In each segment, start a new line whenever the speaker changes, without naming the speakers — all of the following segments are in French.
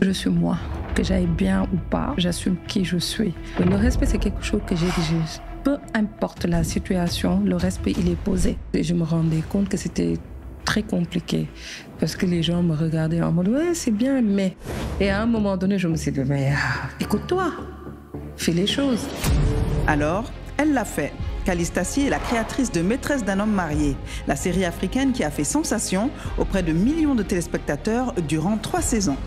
je suis moi. Que j'aille bien ou pas, j'assume qui je suis. Le respect, c'est quelque chose que j'exige. Peu importe la situation, le respect, il est posé. Et je me rendais compte que c'était très compliqué parce que les gens me regardaient en mode « ouais, c'est bien, mais… » Et à un moment donné, je me suis dit « mais écoute-toi, fais les choses. »
Alors, elle l'a fait. Calista Si est la créatrice de Maîtresse d'un homme marié, la série africaine qui a fait sensation auprès de millions de téléspectateurs durant 3 saisons.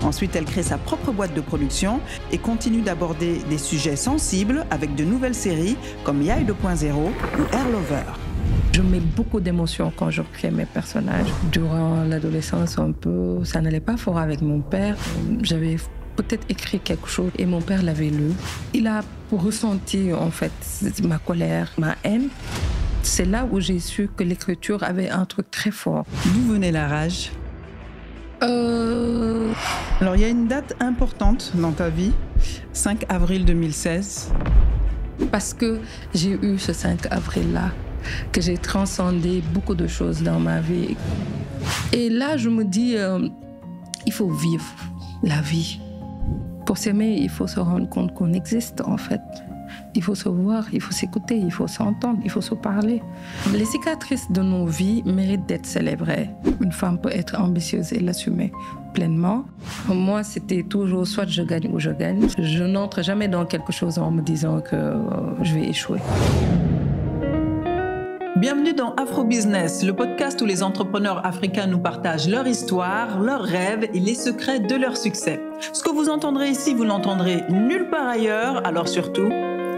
Ensuite, elle crée sa propre boîte de production et continue d'aborder des sujets sensibles avec de nouvelles séries comme Yaï 2.0 ou Air Lover.
Je mets beaucoup d'émotions quand je crée mes personnages. Durant l'adolescence, un peu, ça n'allait pas fort avec mon père. J'avais peut-être écrit quelque chose et mon père l'avait lu. Il a ressenti en fait ma colère, ma haine. C'est là où j'ai su que l'écriture avait un truc très fort.
D'où venait la rage ? Alors, il y a une date importante dans ta vie, 5 avril 2016.
Parce que j'ai eu ce 5 avril-là, que j'ai transcendé beaucoup de choses dans ma vie. Et là, je me dis, il faut vivre la vie. Pour s'aimer, il faut se rendre compte qu'on existe, en fait. Il faut se voir, il faut s'écouter, il faut s'entendre, il faut se parler. Les cicatrices de nos vies méritent d'être célébrées. Une femme peut être ambitieuse et l'assumer pleinement. Moi, c'était toujours soit je gagne ou je gagne. Je n'entre jamais dans quelque chose en me disant que je vais échouer.
Bienvenue dans Afro Business, le podcast où les entrepreneurs africains nous partagent leur histoire, leurs rêves et les secrets de leur succès. Ce que vous entendrez ici, vous l'entendrez nulle part ailleurs, alors surtout,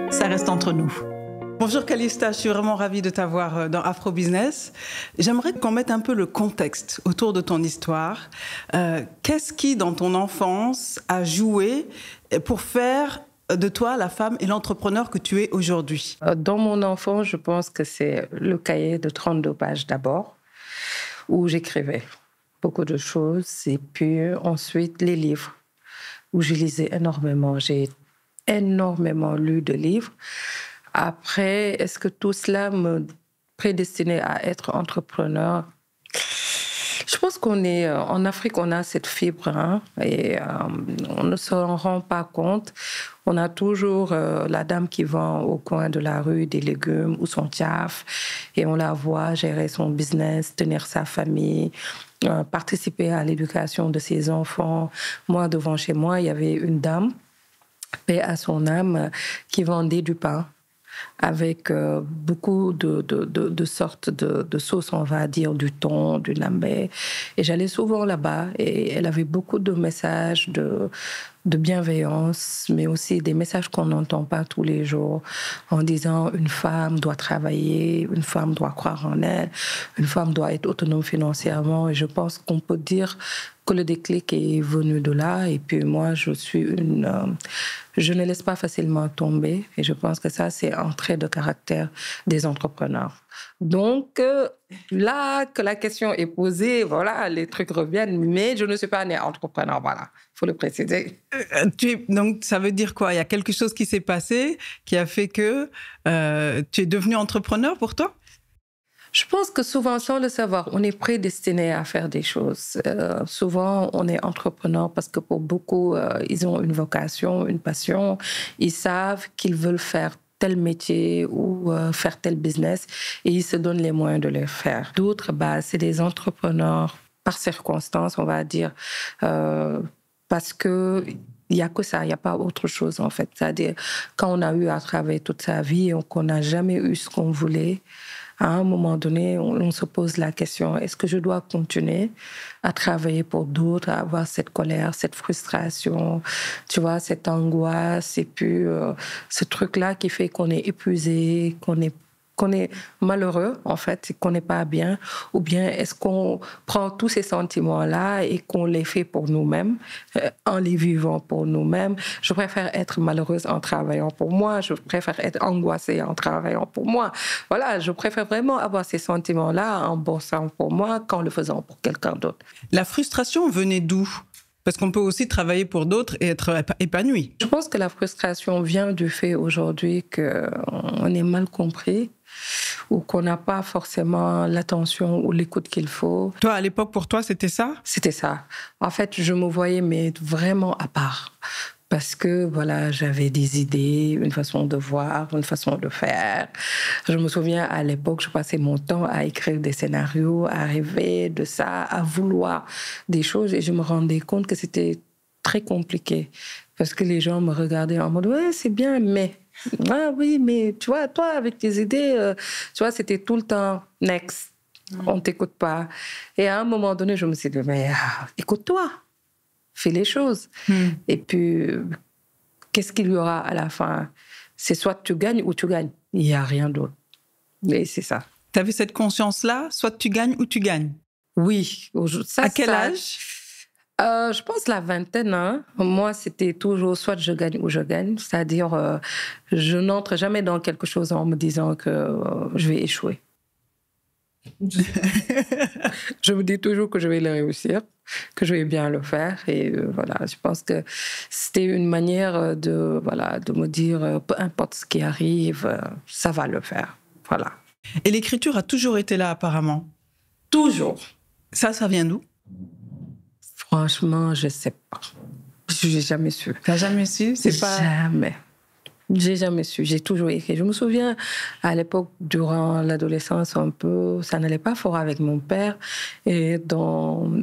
ça reste entre nous. Bonjour Calista, je suis vraiment ravie de t'avoir dans Afro Business. J'aimerais qu'on mette un peu le contexte autour de ton histoire. Qu'est-ce qui, dans ton enfance, a joué pour faire de toi la femme et l'entrepreneur que tu es aujourd'hui?
Dans mon enfance, je pense que c'est le cahier de 32 pages d'abord, où j'écrivais beaucoup de choses. Et puis ensuite, les livres, où je lisais énormément. J'ai énormément lu de livres. Après, est-ce que tout cela me prédestinait à être entrepreneur? Je pense qu'on est en Afrique, on a cette fibre, hein, et on ne s'en rend pas compte. On a toujours la dame qui vend au coin de la rue des légumes ou son tchaf, et on la voit gérer son business, tenir sa famille, participer à l'éducation de ses enfants. Moi, devant chez moi, il y avait une dame, paix à son âme, qui vendait du pain avec beaucoup de sortes de sauces, on va dire, du thon, du lambé. Et j'allais souvent là-bas et elle avait beaucoup de messages de bienveillance, mais aussi des messages qu'on n'entend pas tous les jours, en disant une femme doit travailler, une femme doit croire en elle, une femme doit être autonome financièrement. Et je pense qu'on peut dire que le déclic est venu de là. Et puis moi, je ne laisse pas facilement tomber. Et je pense que ça, c'est un trait de caractère des entrepreneurs. Donc, là que la question est posée, voilà, les trucs reviennent. Mais je ne suis pas née entrepreneur, voilà. Il faut le préciser.
Donc, ça veut dire quoi? Il y a quelque chose qui s'est passé qui a fait que tu es devenue entrepreneur pour toi?
Je pense que souvent, sans le savoir, on est prédestiné à faire des choses. Souvent, on est entrepreneur parce que pour beaucoup, ils ont une vocation, une passion. Ils savent qu'ils veulent faire tel métier ou faire tel business et ils se donnent les moyens de le faire. D'autres, c'est des entrepreneurs par circonstance, on va dire, parce que il n'y a que ça, il n'y a pas autre chose en fait. C'est-à-dire, quand on a eu à travailler toute sa vie et qu'on n'a jamais eu ce qu'on voulait, à un moment donné, on se pose la question, est-ce que je dois continuer à travailler pour d'autres, à avoir cette colère, cette frustration, tu vois, cette angoisse, et puis ce truc-là qui fait qu'on est épuisé, qu'on est malheureux, en fait, qu'on n'est pas bien, ou bien est-ce qu'on prend tous ces sentiments-là et qu'on les fait pour nous-mêmes, en les vivant pour nous-mêmes. Je préfère être malheureuse en travaillant pour moi, je préfère être angoissée en travaillant pour moi. Voilà, je préfère vraiment avoir ces sentiments-là en bossant pour moi qu'en le faisant pour quelqu'un d'autre.
La frustration venait d'où? Parce qu'on peut aussi travailler pour d'autres et être épanoui.
Je pense que la frustration vient du fait aujourd'hui qu'on est mal compris ou qu'on n'a pas forcément l'attention ou l'écoute qu'il faut.
Toi, à l'époque, pour toi, c'était ça?
C'était ça. En fait, je me voyais mais vraiment à part. Parce que, voilà, j'avais des idées, une façon de voir, une façon de faire. Je me souviens, à l'époque, je passais mon temps à écrire des scénarios, à rêver de ça, à vouloir des choses. Et je me rendais compte que c'était très compliqué. Parce que les gens me regardaient en mode « Ouais, c'est bien, mais... » Ah oui, mais tu vois, toi, avec tes idées, tu vois, c'était tout le temps « Next ». On ne t'écoute pas. Et à un moment donné, je me suis dit « Mais écoute-toi ». Fais les choses. Et puis, qu'est-ce qu'il y aura à la fin? C'est soit tu gagnes ou tu gagnes. Il n'y a rien d'autre. Mais c'est ça.
Tu avais cette conscience-là, soit tu gagnes ou tu gagnes?
Oui. Ça,
à quel âge?
Je pense la vingtaine. Hein. Moi, c'était toujours soit je gagne ou je gagne. C'est-à-dire, je n'entre jamais dans quelque chose en me disant que je vais échouer. Je me dis toujours que je vais le réussir, que je vais bien le faire. Et voilà, je pense que c'était une manière de me dire, peu importe ce qui arrive, ça va le faire. Voilà.
Et l'écriture a toujours été là, apparemment?
Toujours.
Ça vient d'où?
Franchement, je ne sais pas. Je n'ai jamais su.
Tu n'as jamais su?
Jamais. J'ai jamais su, j'ai toujours écrit. Je me souviens, à l'époque, durant l'adolescence, un peu, ça n'allait pas fort avec mon père. Et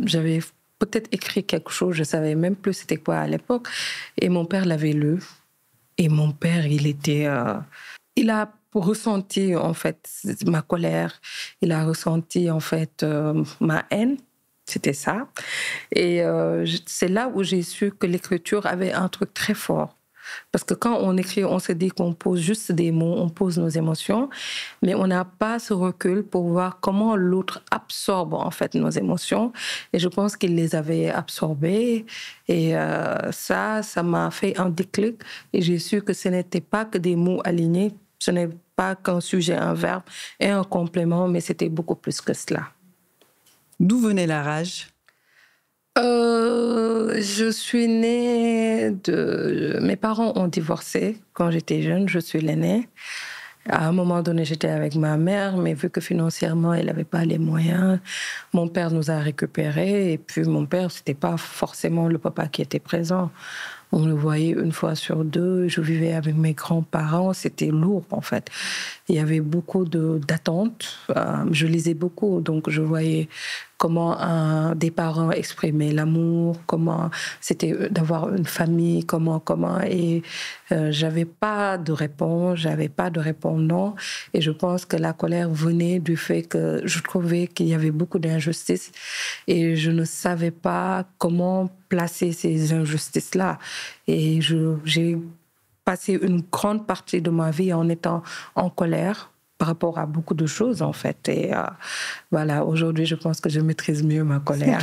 j'avais peut-être écrit quelque chose, je ne savais même plus c'était quoi à l'époque. Et mon père l'avait lu. Et mon père, il a ressenti, en fait, ma colère. Il a ressenti, en fait, ma haine. C'était ça. Et c'est là où j'ai su que l'écriture avait un truc très fort. Parce que quand on écrit, on se dit qu'on pose juste des mots, on pose nos émotions, mais on n'a pas ce recul pour voir comment l'autre absorbe en fait nos émotions. Et je pense qu'il les avait absorbées. Et ça m'a fait un déclic. Et j'ai su que ce n'était pas que des mots alignés, ce n'est pas qu'un sujet, un verbe et un complément, mais c'était beaucoup plus que cela.
D'où venait la rage?
Je suis née Mes parents ont divorcé quand j'étais jeune, je suis l'aînée. À un moment donné, j'étais avec ma mère, mais vu que financièrement, elle n'avait pas les moyens, mon père nous a récupérés. Et puis mon père, ce n'était pas forcément le papa qui était présent. On le voyait une fois sur deux. Je vivais avec mes grands-parents. C'était lourd, en fait. Il y avait beaucoup d'attentes. Je lisais beaucoup, donc je voyais comment des parents exprimaient l'amour, comment c'était d'avoir une famille, comment. Et j'avais pas de réponse, j'avais pas de répondant. Et je pense que la colère venait du fait que je trouvais qu'il y avait beaucoup d'injustices et je ne savais pas comment placer ces injustices-là. Et j'ai passé une grande partie de ma vie en étant en colère par rapport à beaucoup de choses, en fait. Et voilà, aujourd'hui, je pense que je maîtrise mieux ma colère.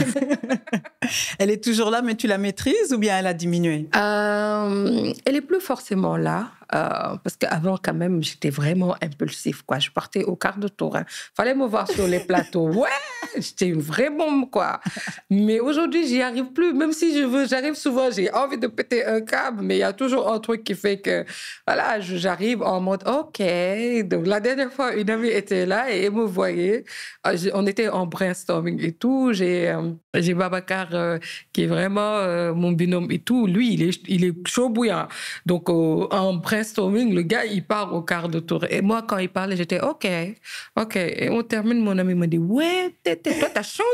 Elle est toujours là, mais tu la maîtrises ou bien elle a diminué?
Elle est plus forcément là. Parce qu'avant, quand même, j'étais vraiment impulsif, quoi. Je partais au quart de tour. Fallait me voir sur les plateaux. Ouais, j'étais une vraie bombe, quoi. Mais aujourd'hui, j'y arrive plus. Même si je veux, j'arrive souvent, j'ai envie de péter un câble, mais il y a toujours un truc qui fait que, voilà, j'arrive en mode, OK. Donc, la dernière fois, une amie était là et elle me voyait. On était en brainstorming et tout. J'ai Babacar, qui est vraiment mon binôme et tout. Lui, il est chaud bouillant. Donc, en brainstorming, le gars, il part au quart de tour. Et moi, quand il parlait, j'étais OK. Et on termine, mon ami me dit, ouais, toi, t'as changé.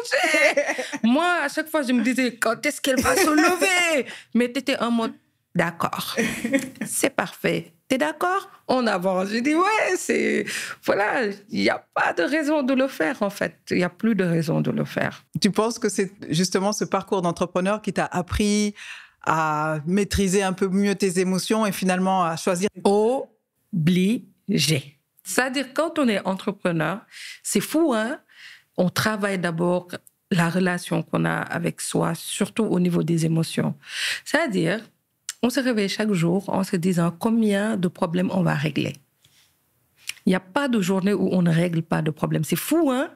Moi, à chaque fois, je me disais, quand est-ce qu'elle va se lever? Mais t'étais en mode, d'accord, c'est parfait. T'es d'accord? On avance. J'ai dit, ouais, voilà, il n'y a pas de raison de le faire, en fait. Il n'y a plus de raison de le faire.
Tu penses que c'est justement ce parcours d'entrepreneur qui t'a appris à maîtriser un peu mieux tes émotions et finalement à choisir?
Obligé. C'est-à-dire, quand on est entrepreneur, c'est fou, hein? On travaille d'abord la relation qu'on a avec soi, surtout au niveau des émotions. C'est-à-dire, on se réveille chaque jour en se disant combien de problèmes on va régler. Il n'y a pas de journée où on ne règle pas de problèmes. C'est fou, hein?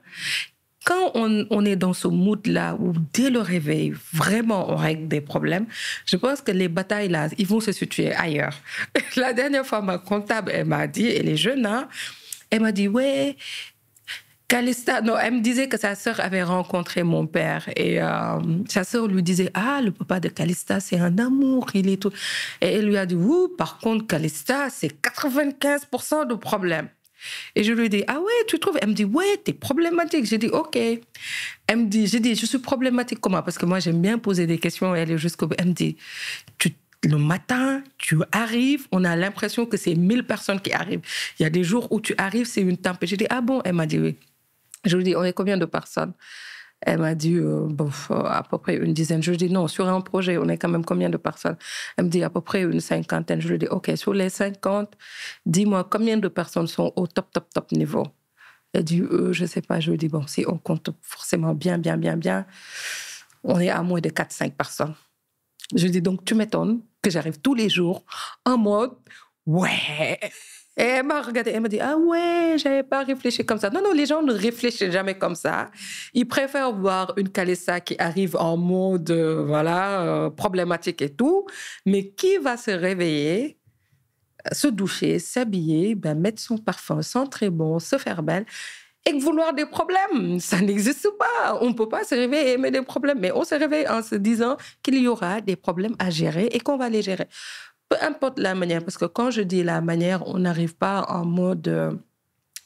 quand on est dans ce mood-là, où dès le réveil, vraiment, on règle des problèmes, je pense que les batailles, là, ils vont se situer ailleurs. La dernière fois, ma comptable, elle m'a dit, elle est jeune, hein, elle m'a dit, ouais, Calista, non, elle me disait que sa sœur avait rencontré mon père et sa sœur lui disait, ah, le papa de Calista, c'est un amour, il est tout. Et elle lui a dit, oui, par contre, Calista, c'est 95% de problèmes. Et je lui ai dit, ah ouais, tu trouves? Elle me dit, ouais, t'es problématique. J'ai dit, ok. Elle me dit, j'ai dit, je suis problématique comment? Parce que moi, j'aime bien poser des questions et aller jusqu'au bout. Elle me dit, le matin, tu arrives, on a l'impression que c'est 1000 personnes qui arrivent. Il y a des jours où tu arrives, c'est une tempête. J'ai dit, ah bon? Elle m'a dit, oui. Je lui ai dit, on est combien de personnes? Elle m'a dit, à peu près une dizaine. Je lui ai dit, non, sur un projet, on est quand même combien de personnes? Elle me dit, à peu près une cinquantaine. Je lui ai dit, OK, sur les 50, dis-moi combien de personnes sont au top niveau? Elle dit, je ne sais pas. Je lui ai dit, bon, si on compte forcément bien, on est à moins de 4-5 personnes. Je lui ai dit, donc tu m'étonnes que j'arrive tous les jours en mode, ouais. Et elle m'a regardé, elle m'a dit, ah ouais, j'avais pas réfléchi comme ça. Non, les gens ne réfléchissent jamais comme ça. Ils préfèrent voir une Calista qui arrive en mode, problématique et tout, mais qui va se réveiller, se doucher, s'habiller, mettre son parfum, sentir bon, se faire belle, et vouloir des problèmes. Ça n'existe pas. On ne peut pas se réveiller et aimer des problèmes, mais on se réveille en se disant qu'il y aura des problèmes à gérer et qu'on va les gérer. Peu importe la manière, parce que quand je dis la manière, on n'arrive pas en mode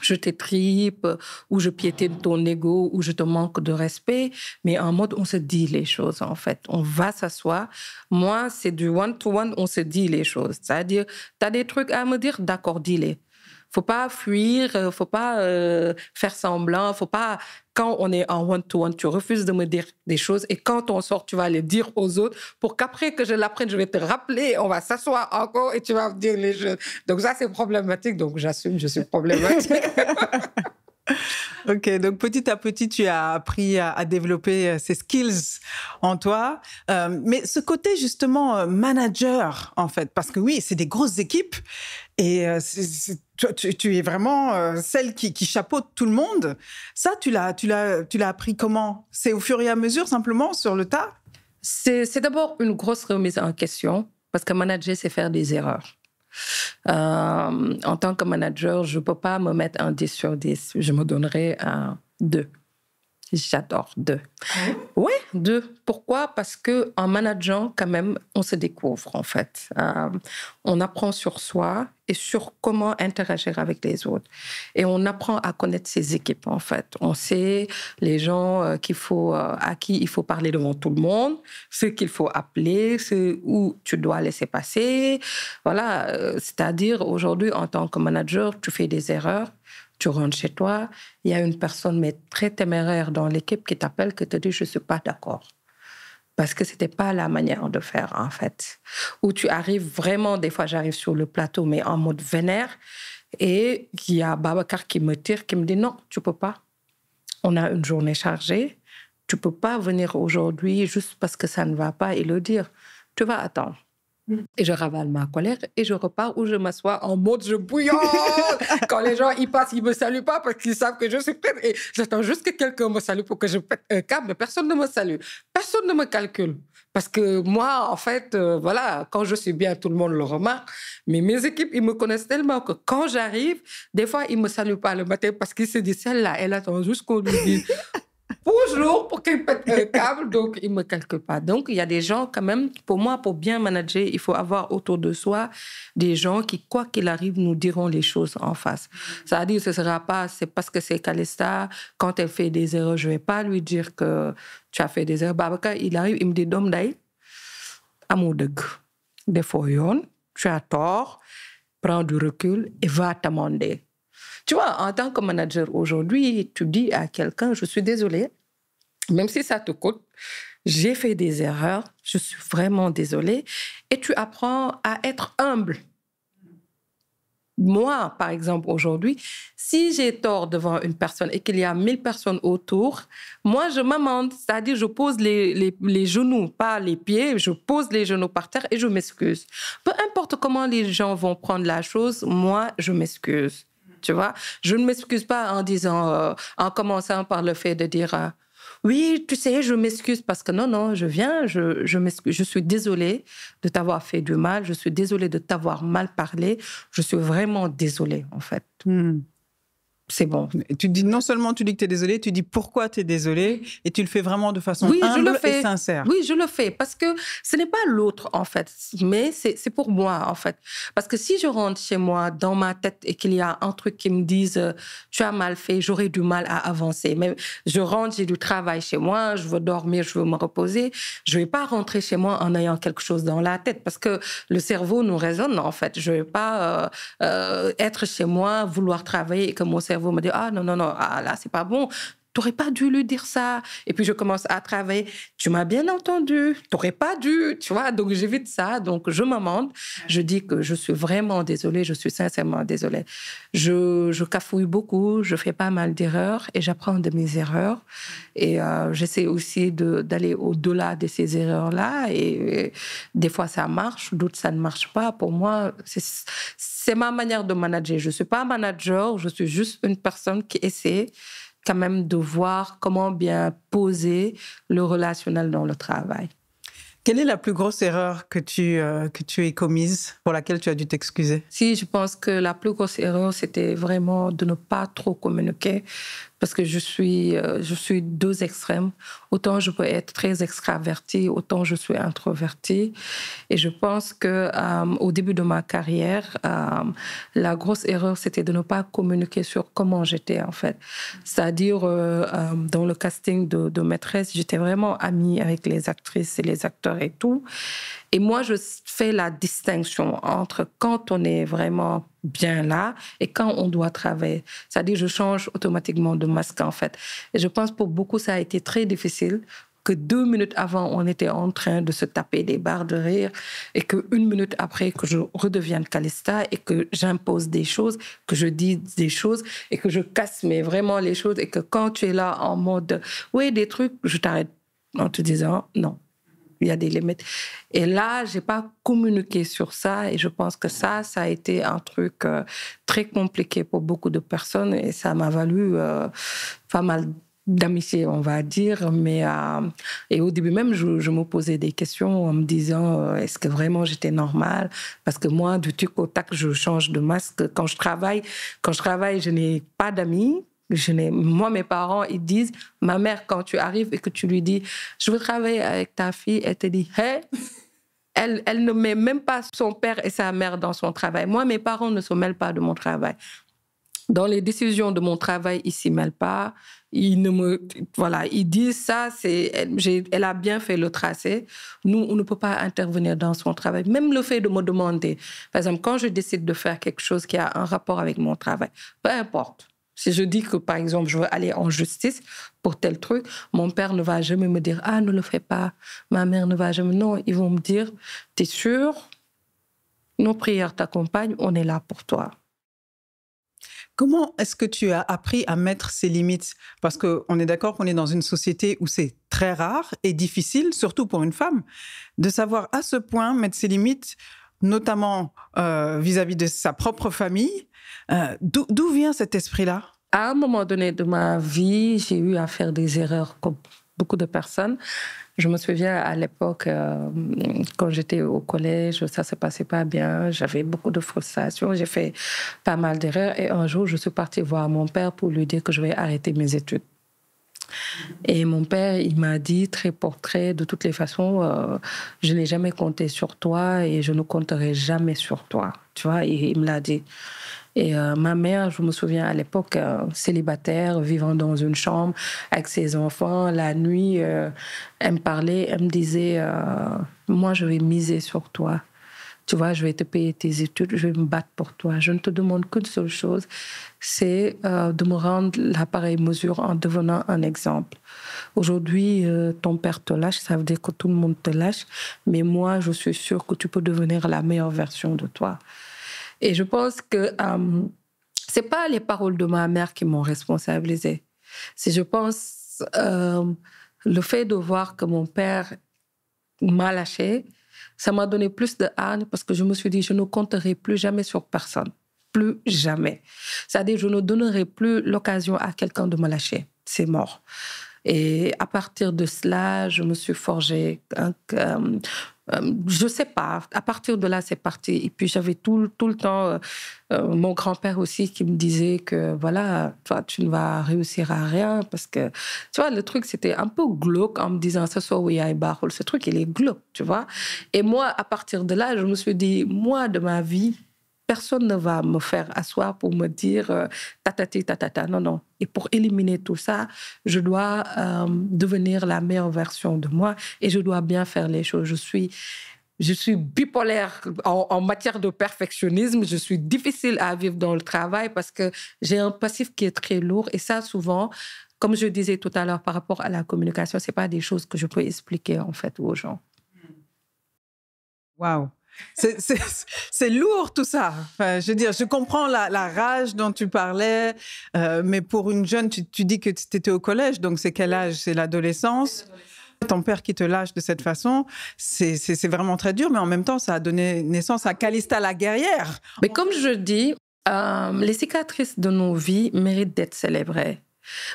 je t'étripe, ou je piétine ton ego, ou je te manque de respect, mais en mode on se dit les choses en fait. On va s'asseoir. Moi, c'est du one-to-one, on se dit les choses. C'est-à-dire, tu as des trucs à me dire, d'accord, dis-les. Faut pas fuir, faut pas faire semblant, faut pas... Quand on est en one-to-one, tu refuses de me dire des choses et quand on sort, tu vas les dire aux autres pour qu'après que je l'apprenne, je vais te rappeler, on va s'asseoir encore et tu vas me dire les choses. Donc ça, c'est problématique. Donc j'assume, je suis problématique.
Ok, donc petit à petit, tu as appris à développer ces skills en toi. Mais ce côté justement manager, en fait, parce que oui, c'est des grosses équipes et tu es vraiment celle qui chapeaute tout le monde. Ça, tu l'as appris comment? C'est au fur et à mesure, simplement, sur le tas?
C'est d'abord une grosse remise en question parce que manager, c'est faire des erreurs. En tant que manager, je ne peux pas me mettre un 10 sur 10. Je me donnerai un 2. J'adore 2. Oui, 2. Pourquoi? Parce qu'en manageant, quand même, on se découvre, en fait. On apprend sur soi et sur comment interagir avec les autres. Et on apprend à connaître ses équipes, en fait. On sait les gens à qui il faut parler devant tout le monde, ceux qu'il faut appeler, ceux où tu dois laisser passer. Voilà, c'est-à-dire, aujourd'hui, en tant que manager, tu fais des erreurs. Tu rentres chez toi, il y a une personne mais très téméraire dans l'équipe qui t'appelle, qui te dit « je ne suis pas d'accord ». Parce que ce n'était pas la manière de faire, en fait. Où tu arrives vraiment, des fois j'arrive sur le plateau, mais en mode vénère, et il y a Babacar qui me tire, qui me dit « non, tu ne peux pas. On a une journée chargée, tu ne peux pas venir aujourd'hui juste parce que ça ne va pas et le dire. Tu vas attendre. » Et je ravale ma colère et je repars où je m'assois en mode je bouillonne. Quand les gens y passent, ils ne me saluent pas parce qu'ils savent que je suis prête. Et j'attends juste que quelqu'un me salue pour que je pète un câble, mais personne ne me salue. Personne ne me calcule. Parce que moi, en fait, quand je suis bien, tout le monde le remarque. Mais mes équipes, ils me connaissent tellement que quand j'arrive, des fois, ils ne me saluent pas le matin parce qu'ils se disent, celle-là, elle attend juste qu'on lui dise bonjour pour qu'il pète un câble, donc il ne me calcule pas. Donc, il y a des gens quand même, pour moi, pour bien manager, il faut avoir autour de soi des gens qui, quoi qu'il arrive, nous diront les choses en face. C'est-à-dire, ce ne sera pas, c'est parce que c'est Calista, quand elle fait des erreurs, je ne vais pas lui dire que tu as fait des erreurs. Babacar, il arrive, il me dit, Dom Day, amoo deug. Des fois, tu as tort, prends du recul et va t'amender. Tu vois, en tant que manager aujourd'hui, tu dis à quelqu'un, je suis désolée, même si ça te coûte, j'ai fait des erreurs, je suis vraiment désolée, et tu apprends à être humble. Moi, par exemple, aujourd'hui, si j'ai tort devant une personne et qu'il y a 1000 personnes autour, moi, je m'amende, c'est-à-dire je pose les genoux, pas les pieds, je pose les genoux par terre et je m'excuse. Peu importe comment les gens vont prendre la chose, moi, je m'excuse. tu vois. Je ne m'excuse pas en disant, en commençant par le fait de dire oui, tu sais, je m'excuse parce que non, je viens, je m'excuse, je suis désolée de t'avoir fait du mal, je suis désolée de t'avoir mal parlé, je suis vraiment désolée, en fait. C'est bon.
Et tu dis, non seulement tu dis que tu es désolée, tu dis pourquoi tu es désolée et tu le fais vraiment de façon humble et sincère.
Oui, je le fais parce que ce n'est pas l'autre, en fait, mais c'est pour moi, en fait. Parce que si je rentre chez moi dans ma tête et qu'il y a un truc qui me dise tu as mal fait, j'aurai du mal à avancer. Mais je rentre, j'ai du travail chez moi, je veux dormir, je veux me reposer. Je ne vais pas rentrer chez moi en ayant quelque chose dans la tête parce que le cerveau nous raisonne, en fait. Je ne vais pas être chez moi, vouloir travailler et que mon cerveau me dit « Ah non, là, c'est pas bon. T'aurais pas dû lui dire ça. » Et puis, je commence à travailler. Tu m'as bien entendu. T'aurais pas dû, tu vois. Donc, j'évite ça. Donc, je m'amende. Je dis que je suis vraiment désolée. Je suis sincèrement désolée. Je cafouille beaucoup. Je fais pas mal d'erreurs et j'apprends de mes erreurs. Et j'essaie aussi d'aller au-delà de ces erreurs-là. Et des fois, ça marche. D'autres, ça ne marche pas. Pour moi, c'est ma manière de manager. Je suis pas manager. Je suis juste une personne qui essaie quand même de voir comment bien poser le relationnel dans le travail.
Quelle est la plus grosse erreur que tu aies commise, pour laquelle tu as dû t'excuser?
Si, je pense que la plus grosse erreur, c'était vraiment de ne pas trop communiquer, parce que je suis deux extrêmes. Autant je peux être très extravertie, autant je suis introvertie. Et je pense que au début de ma carrière, la grosse erreur, c'était de ne pas communiquer sur comment j'étais, en fait. C'est-à-dire, dans le casting de maîtresse, j'étais vraiment amie avec les actrices et les acteurs et tout. Et moi, je fais la distinction entre quand on est vraiment bien là et quand on doit travailler. C'est-à-dire, je change automatiquement de masque, en fait. Et je pense pour beaucoup, ça a été très difficile que 2 minutes avant, on était en train de se taper des barres de rire et que 1 minute après, que je redevienne Calista et que j'impose des choses, que je dis des choses et que je casse vraiment les choses et que quand tu es là en mode « oui, des trucs », je t'arrête en te disant « non ». Il y a des limites. Et là, je n'ai pas communiqué sur ça et je pense que ça a été un truc très compliqué pour beaucoup de personnes et ça m'a valu pas mal d'amitié, on va dire. Mais, et au début même, je me posais des questions en me disant est-ce que vraiment j'étais normale? Parce que moi, du tic au tac, je change de masque. Quand je travaille, je n'ai pas d'amis. Moi, mes parents, ils disent, ma mère, quand tu arrives et que tu lui dis, je veux travailler avec ta fille, elle te dit, hey, elle ne met même pas son père et sa mère dans son travail. Moi, mes parents ne se mêlent pas de mon travail. Dans les décisions de mon travail, ils ne s'y mêlent pas. Ils disent ça, elle a bien fait le tracé. Nous, on ne peut pas intervenir dans son travail. Même le fait de me demander, par exemple, quand je décide de faire quelque chose qui a un rapport avec mon travail, peu importe. Si je dis que, par exemple, je veux aller en justice pour tel truc, mon père ne va jamais me dire « Ah, ne le fais pas ». Ma mère ne va jamais... Non, ils vont me dire « T'es sûr? Nos prières t'accompagnent, on est là pour toi ».
Comment est-ce que tu as appris à mettre ces limites? Parce qu'on est d'accord qu'on est dans une société où c'est très rare et difficile, surtout pour une femme, de savoir à ce point mettre ses limites, notamment vis-à-vis de sa propre famille. D'où vient cet esprit-là?
À un moment donné de ma vie, j'ai eu à faire des erreurs comme beaucoup de personnes. Je me souviens à l'époque, quand j'étais au collège, ça ne se passait pas bien. J'avais beaucoup de frustration. J'ai fait pas mal d'erreurs. Et un jour, je suis partie voir mon père pour lui dire que je vais arrêter mes études. Et mon père, il m'a dit, très portrait, de toutes les façons, je n'ai jamais compté sur toi et je ne compterai jamais sur toi. Tu vois, il me l'a dit. Et ma mère, je me souviens à l'époque, célibataire, vivant dans une chambre avec ses enfants, la nuit, elle me parlait, elle me disait, moi, je vais miser sur toi. Tu vois, je vais te payer tes études, je vais me battre pour toi. Je ne te demande qu'une seule chose, c'est de me rendre la pareille mesure en devenant un exemple. Aujourd'hui, ton père te lâche, ça veut dire que tout le monde te lâche, mais moi, je suis sûre que tu peux devenir la meilleure version de toi. Et je pense que ce n'est pas les paroles de ma mère qui m'ont responsabilisée. C'est, je pense, le fait de voir que mon père m'a lâché, ça m'a donné plus de haine parce que je me suis dit, je ne compterai plus jamais sur personne. plus jamais. C'est-à-dire, je ne donnerai plus l'occasion à quelqu'un de me lâcher. C'est mort. Et à partir de cela, je me suis forgée. Je sais pas. À partir de là, c'est parti. Et puis, j'avais tout le temps mon grand-père aussi qui me disait que, voilà, toi, tu ne vas réussir à rien. Parce que, tu vois, le truc, c'était un peu glauque en me disant, ce soir, oui, ce truc, il est glauque, tu vois. Et moi, à partir de là, je me suis dit, moi, de ma vie, personne ne va me faire asseoir pour me dire tatati, tatata. Non, non. Et pour éliminer tout ça, je dois devenir la meilleure version de moi et je dois bien faire les choses. Je suis bipolaire en matière de perfectionnisme. Je suis difficile à vivre dans le travail parce que j'ai un passif qui est très lourd. Et ça, souvent, comme je disais tout à l'heure par rapport à la communication, ce n'est pas des choses que je peux expliquer en fait aux gens.
Waouh! C'est lourd tout ça. Enfin, je veux dire, je comprends la rage dont tu parlais, mais pour une jeune, tu dis que tu étais au collège, donc c'est quel âge? C'est l'adolescence. Ton père qui te lâche de cette façon, c'est vraiment très dur, mais en même temps, ça a donné naissance à Calista la guerrière.
Mais comme je dis, les cicatrices de nos vies méritent d'être célébrées.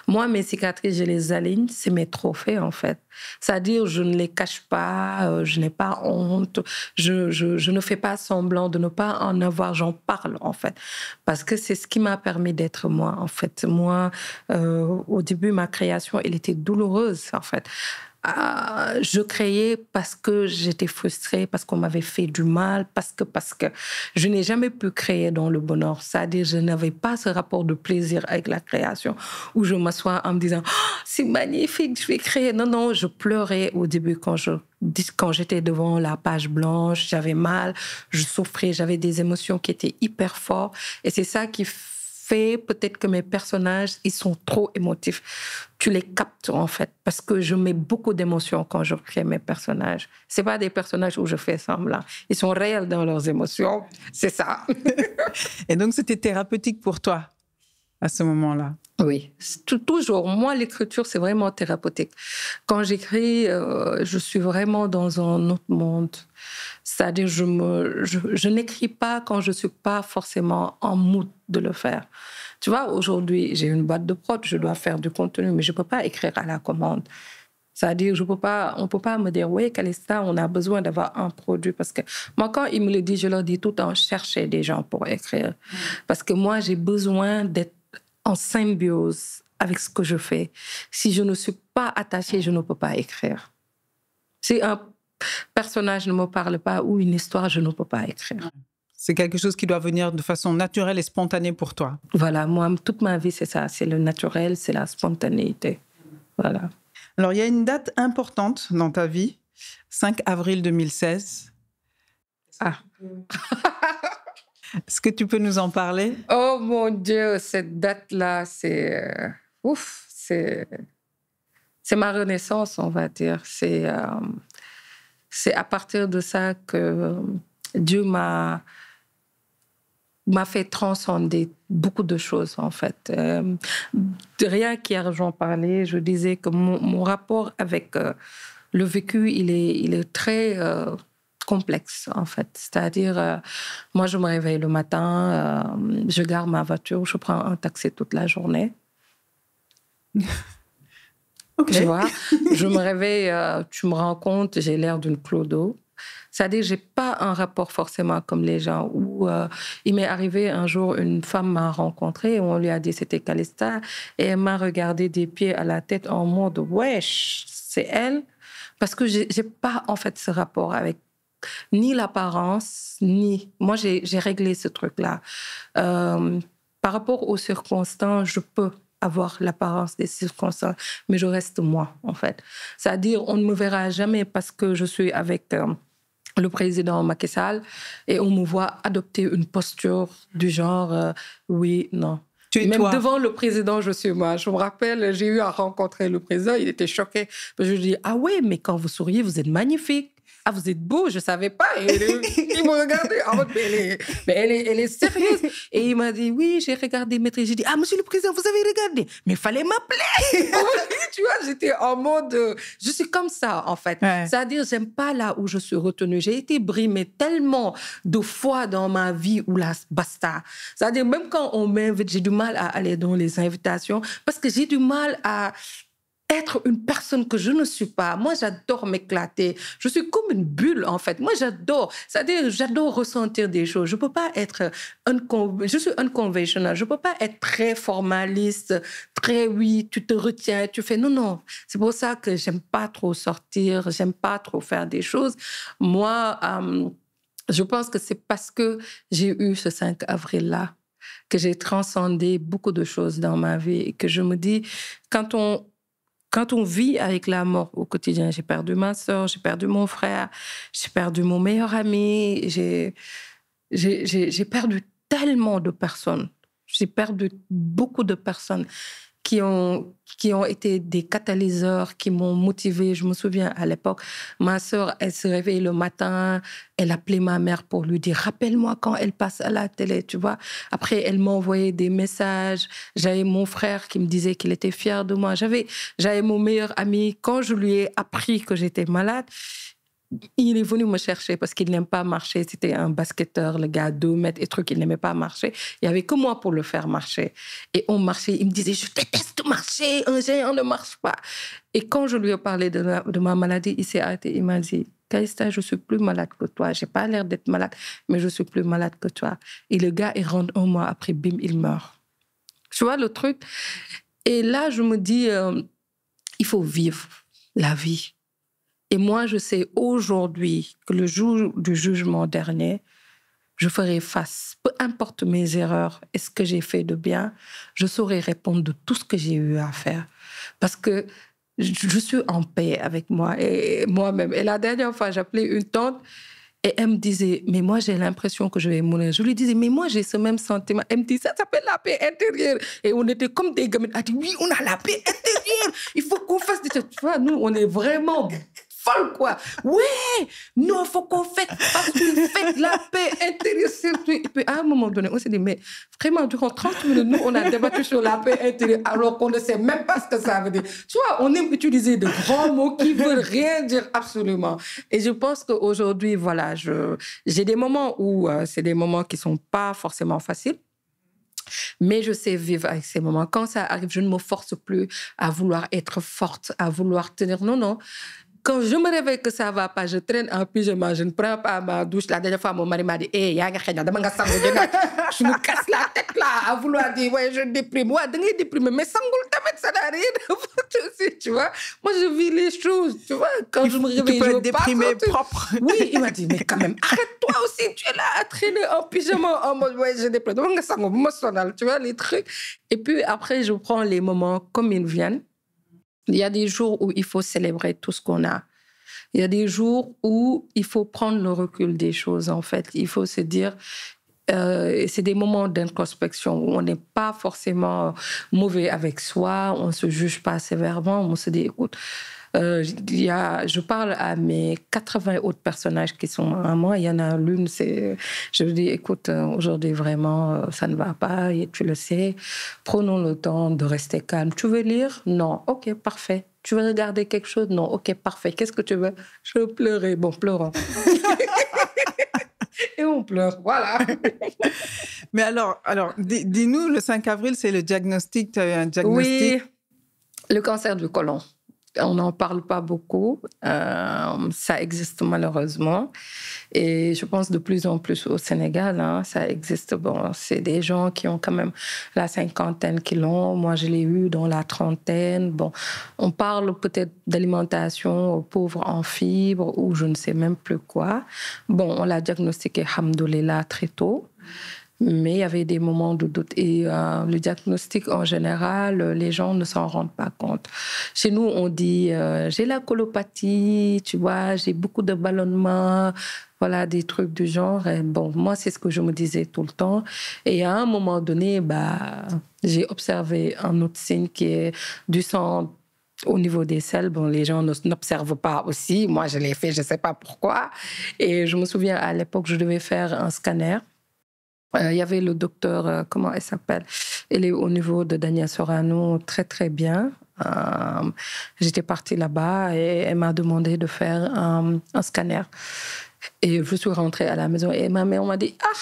Moi, mes cicatrices, je les aligne, c'est mes trophées, en fait. C'est-à-dire, je ne les cache pas, je n'ai pas honte, je ne fais pas semblant de ne pas en avoir, j'en parle, en fait. Parce que c'est ce qui m'a permis d'être moi, en fait. Moi, au début, ma création, elle était douloureuse, en fait. Je créais parce que j'étais frustrée, parce qu'on m'avait fait du mal, parce que je n'ai jamais pu créer dans le bonheur. C'est-à-dire, je n'avais pas ce rapport de plaisir avec la création où je m'assois en me disant oh, c'est magnifique, je vais créer. Non, non, je pleurais au début quand j'étais devant la page blanche, j'avais mal, je souffrais, j'avais des émotions qui étaient hyper fortes. Et c'est ça qui fait peut-être que mes personnages, ils sont trop émotifs. Tu les captes, en fait, parce que je mets beaucoup d'émotions quand je crée mes personnages. C'est pas des personnages où je fais semblant. Ils sont réels dans leurs émotions. C'est ça.
Et donc, c'était thérapeutique pour toi, à ce moment-là?
Oui, toujours. Moi, l'écriture, c'est vraiment thérapeutique. Quand j'écris, je suis vraiment dans un autre monde. C'est-à-dire, je n'écris pas quand je ne suis pas forcément en mood de le faire. Tu vois, aujourd'hui, j'ai une boîte de prod, je dois faire du contenu, mais je ne peux pas écrire à la commande. C'est-à-dire, on ne peut pas me dire, oui, Calista, on a besoin d'avoir un produit. Parce que moi, quand ils me le disent, je leur dis tout le temps, cherchez des gens pour écrire. Parce que moi, j'ai besoin d'être en symbiose avec ce que je fais. Si je ne suis pas attachée, je ne peux pas écrire. Si un personnage ne me parle pas ou une histoire, je ne peux pas écrire.
C'est quelque chose qui doit venir de façon naturelle et spontanée pour toi.
Voilà, moi, toute ma vie, c'est ça. C'est le naturel, c'est la spontanéité. Voilà.
Alors, il y a une date importante dans ta vie, 5 avril 2016.
Ah.
Est-ce que tu peux nous en parler?
Oh mon Dieu, cette date-là, c'est ma renaissance, on va dire. C'est à partir de ça que Dieu m'a fait transcender beaucoup de choses, en fait. Rien qu'hier, j'en parlais, je disais que mon rapport avec le vécu, il est très complexe, en fait. C'est-à-dire, moi, je me réveille le matin, je garde ma voiture, je prends un taxi toute la journée.
Okay.
Tu vois, je me réveille, tu me rends compte, j'ai l'air d'une clodo. C'est-à-dire, je n'ai pas un rapport forcément comme les gens. Où il m'est arrivé un jour, une femme m'a rencontrée et on lui a dit c'était Calista et elle m'a regardé des pieds à la tête en mode wesh, c'est elle. Parce que je n'ai pas en fait ce rapport avec ni l'apparence, ni... Moi, j'ai réglé ce truc-là. Par rapport aux circonstances, je peux avoir l'apparence des circonstances, mais je reste moi, en fait. C'est-à-dire, on ne me verra jamais parce que je suis avec le président Macky Sall et on me voit adopter une posture du genre oui, non.
Tu es
Même
toi.
Devant le président, je suis moi. Je me rappelle, j'ai eu à rencontrer le président, il était choqué. Je lui dis, ah ouais, mais quand vous souriez, vous êtes magnifique. Ah, vous êtes beau, je ne savais pas. Et il m'a regardé en mode, mais elle est sérieuse. Et il m'a dit, oui, j'ai regardé Maîtresse. J'ai dit, ah, monsieur le président, vous avez regardé. Mais il fallait m'appeler. Tu vois, j'étais en mode, je suis comme ça, en fait.
Ouais.
C'est-à-dire, j'aime pas là où je suis retenue. J'ai été brimée tellement de fois dans ma vie où là, basta. C'est-à-dire, même quand on m'invite, j'ai du mal à aller dans les invitations parce que j'ai du mal à être une personne que je ne suis pas. Moi, j'adore m'éclater. Je suis comme une bulle, en fait. Moi, j'adore. C'est-à-dire, j'adore ressentir des choses. Je peux pas être je suis unconventional. Je peux pas être très formaliste, très oui, tu te retiens, tu fais non, non. C'est pour ça que j'aime pas trop sortir, j'aime pas trop faire des choses. Moi, je pense que c'est parce que j'ai eu ce 5 avril-là que j'ai transcendé beaucoup de choses dans ma vie et que je me dis, quand on vit avec la mort au quotidien, j'ai perdu ma sœur, j'ai perdu mon frère, j'ai perdu mon meilleur ami, j'ai perdu tellement de personnes. J'ai perdu beaucoup de personnes qui ont été des catalyseurs, qui m'ont motivée. Je me souviens, à l'époque, ma sœur, elle se réveillait le matin, elle appelait ma mère pour lui dire « Rappelle-moi quand elle passe à la télé », tu vois. Après, elle m'envoyait des messages. J'avais mon frère qui me disait qu'il était fier de moi. J'avais mon meilleur ami. Quand je lui ai appris que j'étais malade, il est venu me chercher parce qu'il n'aime pas marcher. C'était un basketteur, le gars, 2 mètres et trucs, il n'aimait pas marcher. Il n'y avait que moi pour le faire marcher. Et on marchait, il me disait, je déteste marcher, un géant ne marche pas. Et quand je lui ai parlé de ma maladie, il s'est arrêté, il m'a dit, Calista, je suis plus malade que toi. Je n'ai pas l'air d'être malade, mais je suis plus malade que toi. Et le gars, il rentre 1 mois après, bim, il meurt. Tu vois le truc? Et là, je me dis, il faut vivre la vie. Et moi, je sais aujourd'hui que le jour du jugement dernier, je ferai face, peu importe mes erreurs et ce que j'ai fait de bien, je saurai répondre de tout ce que j'ai eu à faire. Parce que je suis en paix avec moi et moi-même. Et la dernière fois, j'appelais une tante et elle me disait, mais moi, j'ai l'impression que je vais mourir. Je lui disais, mais moi, j'ai ce même sentiment. Elle me dit, ça s'appelle la paix intérieure. Et on était comme des gamins. Elle dit, oui, on a la paix intérieure. Il faut qu'on fasse des choses. Tu vois, nous, on est vraiment folle, quoi. Ouais, non, il faut qu'on fasse la paix intérieure. Et puis, à un moment donné, on s'est dit, mais vraiment, durant 30 minutes, nous, on a débattu sur la paix intérieure alors qu'on ne sait même pas ce que ça veut dire. Tu vois, on aime utiliser de grands mots qui ne veulent rien dire absolument. Et je pense qu'aujourd'hui, voilà, j'ai des moments où c'est des moments qui ne sont pas forcément faciles. Mais je sais vivre avec ces moments. Quand ça arrive, je ne me force plus à vouloir être forte, à vouloir tenir. Non, non. Quand je me réveille que ça ne va pas, je traîne en pyjama, je ne prends pas ma douche. La dernière fois, mon mari m'a dit, je me casse la tête là à vouloir dire, ouais, je déprime. Ouais, je déprime, mais sans goût, ça n'a rien à voir, tu vois. Moi, je vis les choses, tu vois. Quand je me réveille,
tu peux
je
être déprimée propre.
Oui, il m'a dit, mais quand même, arrête-toi aussi, tu es là à traîner en pyjama en mode, ouais, je déprime. Tu vois, les trucs. Et puis après, je prends les moments comme ils viennent. Il y a des jours où il faut célébrer tout ce qu'on a. Il y a des jours où il faut prendre le recul des choses, en fait. Il faut se dire, c'est des moments d'introspection où on n'est pas forcément mauvais avec soi, on ne se juge pas sévèrement, on se dit, écoute, je parle à mes 80 autres personnages qui sont à moi. Il y en a l'une, je lui dis, écoute, aujourd'hui vraiment, ça ne va pas, et tu le sais. Prenons le temps de rester calme. Tu veux lire? Non. Ok, parfait. Tu veux regarder quelque chose? Non. Ok, parfait. Qu'est-ce que tu veux? Je veux pleurer. Bon, pleurons. Et on pleure, voilà.
Mais alors dis-nous, le 5 avril, c'est le diagnostic. Tu as eu un diagnostic?
Oui, le cancer du côlon. On n'en parle pas beaucoup. Ça existe malheureusement. Et je pense de plus en plus au Sénégal, hein, ça existe. Bon, c'est des gens qui ont quand même la 50aine qui l'ont. Moi, je l'ai eu dans la 30aine. Bon, on parle peut-être d'alimentation aux pauvres en fibres ou je ne sais même plus quoi. Bon, on l'a diagnostiqué, alhamdoulilah, très tôt. Mais il y avait des moments de doute. Et le diagnostic, en général, les gens ne s'en rendent pas compte. Chez nous, on dit, j'ai la colopathie, tu vois, j'ai beaucoup de ballonnements, voilà, des trucs du genre. Et bon, moi, c'est ce que je me disais tout le temps. Et à un moment donné, j'ai observé un autre signe qui est du sang au niveau des selles, bon, les gens n'observent pas aussi. Moi, je l'ai fait, je ne sais pas pourquoi. Et je me souviens, à l'époque, je devais faire un scanner. Il y avait le docteur, comment elle s'appelle? Elle est au niveau de Daniel Sorano, très, très bien. J'étais partie là-bas et elle m'a demandé de faire un scanner. Et je suis rentrée à la maison et ma mère m'a dit « Ah,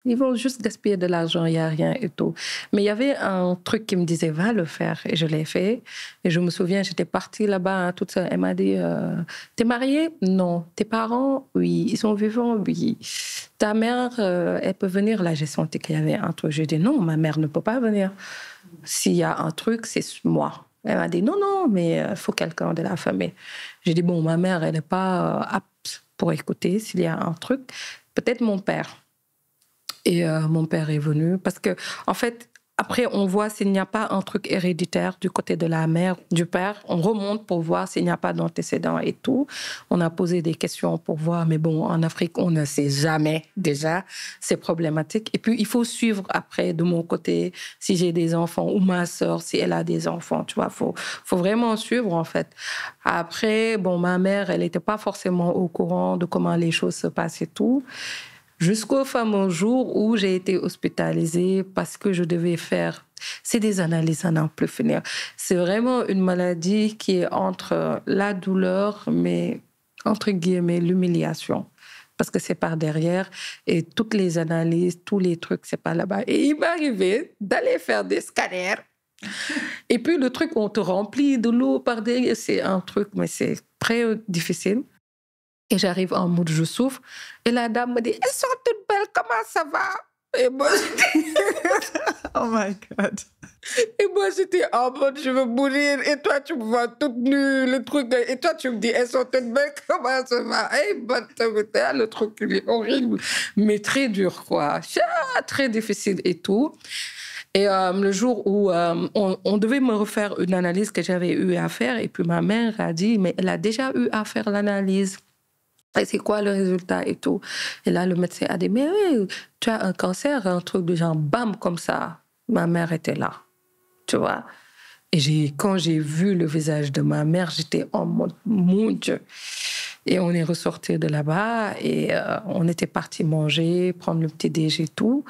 ils vont juste gaspiller de l'argent, il n'y a rien et tout. » Mais il y avait un truc qui me disait « Va le faire » et je l'ai fait. Et je me souviens, j'étais partie là-bas toute seule. Elle m'a dit « T'es mariée? Non. Tes parents? Oui. Ils sont vivants? Oui. Ta mère, elle peut venir ?» Là, j'ai senti qu'il y avait un truc. J'ai dit « Non, ma mère ne peut pas venir. S'il y a un truc, c'est moi. » Elle m'a dit « Non, non, mais il faut quelqu'un de la famille. » J'ai dit « Bon, ma mère, elle n'est pas apte pour écouter s'il y a un truc. Peut-être mon père. » Et mon père est venu parce que, en fait, après, on voit s'il n'y a pas un truc héréditaire du côté de la mère, du père. On remonte pour voir s'il n'y a pas d'antécédents et tout. On a posé des questions pour voir, mais bon, en Afrique, on ne sait jamais déjà. C'est problématique. Et puis, il faut suivre après, de mon côté, si j'ai des enfants ou ma sœur, si elle a des enfants, tu vois. Faut vraiment suivre, en fait. Après, bon, ma mère, elle n'était pas forcément au courant de comment les choses se passent et tout. Jusqu'au fameux jour où j'ai été hospitalisée parce que je devais faire... C'est des analyses à n'en plus finir. C'est vraiment une maladie qui est entre la douleur, mais entre guillemets, l'humiliation. Parce que c'est par derrière et toutes les analyses, tous les trucs, c'est pas là-bas. Et il m'est arrivé d'aller faire des scanners. Et puis le truc, on te remplit de l'eau par derrière, c'est un truc, mais c'est très difficile. Et j'arrive en mode, je souffre. Et la dame me dit, elles sont toutes belles, comment ça va? Et moi,
Oh my God.
Et moi, j'étais en mode, je veux mourir. Et toi, tu me vois toute nue, le truc. Et toi, tu me dis, elles sont toutes belles, comment ça va? Le truc, il est horrible. Mais très dur, quoi. Très difficile et tout. Et le jour où on devait me refaire une analyse que j'avais eu à faire, et puis ma mère a dit, mais elle a déjà eu à faire l'analyse. Et c'est quoi le résultat et tout? Et là, le médecin a dit, mais oui, tu as un cancer, un truc de genre, bam, comme ça. Ma mère était là, tu vois. Et quand j'ai vu le visage de ma mère, j'étais en mode, mon Dieu. Et on est ressorti de là-bas et on était parti manger, prendre le petit déj et tout.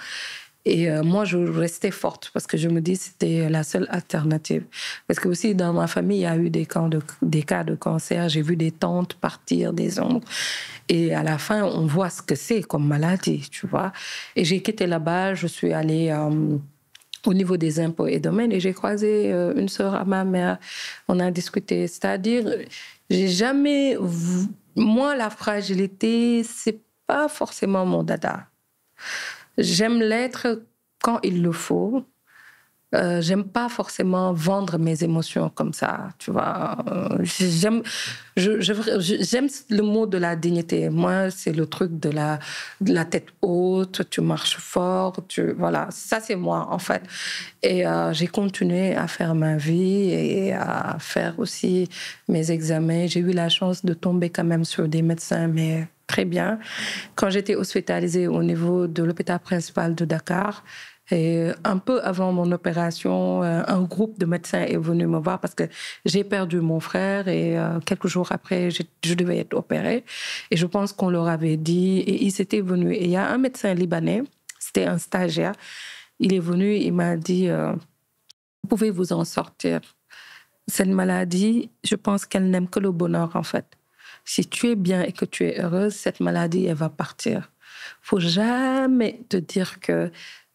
Et moi, je restais forte parce que je me dis que c'était la seule alternative. Parce que aussi, dans ma famille, il y a eu des cas de cancer. J'ai vu des tantes partir, des oncles. Et à la fin, on voit ce que c'est comme maladie, tu vois. Et j'ai quitté là-bas, je suis allée au niveau des impôts et domaines et j'ai croisé une sœur à ma mère. On a discuté. C'est-à-dire, j'ai jamais... Moi, la fragilité, c'est pas forcément mon dada. J'aime l'être quand il le faut. J'aime pas forcément vendre mes émotions comme ça, tu vois. J'aime le mot de la dignité. Moi, c'est le truc de la tête haute, tu marches fort, voilà. Ça, c'est moi, en fait. Et j'ai continué à faire ma vie et à faire aussi mes examens. J'ai eu la chance de tomber quand même sur des médecins, mais très bien. Quand j'étais hospitalisée au niveau de l'hôpital principal de Dakar, et un peu avant mon opération, un groupe de médecins est venu me voir parce que j'ai perdu mon frère et quelques jours après, je devais être opérée. Et je pense qu'on leur avait dit, et ils étaient venus. Et il y a un médecin libanais, c'était un stagiaire, il est venu, il m'a dit, vous pouvez vous en sortir. Cette maladie, je pense qu'elle n'aime que le bonheur, en fait. Si tu es bien et que tu es heureuse, cette maladie, elle va partir. Faut jamais te dire que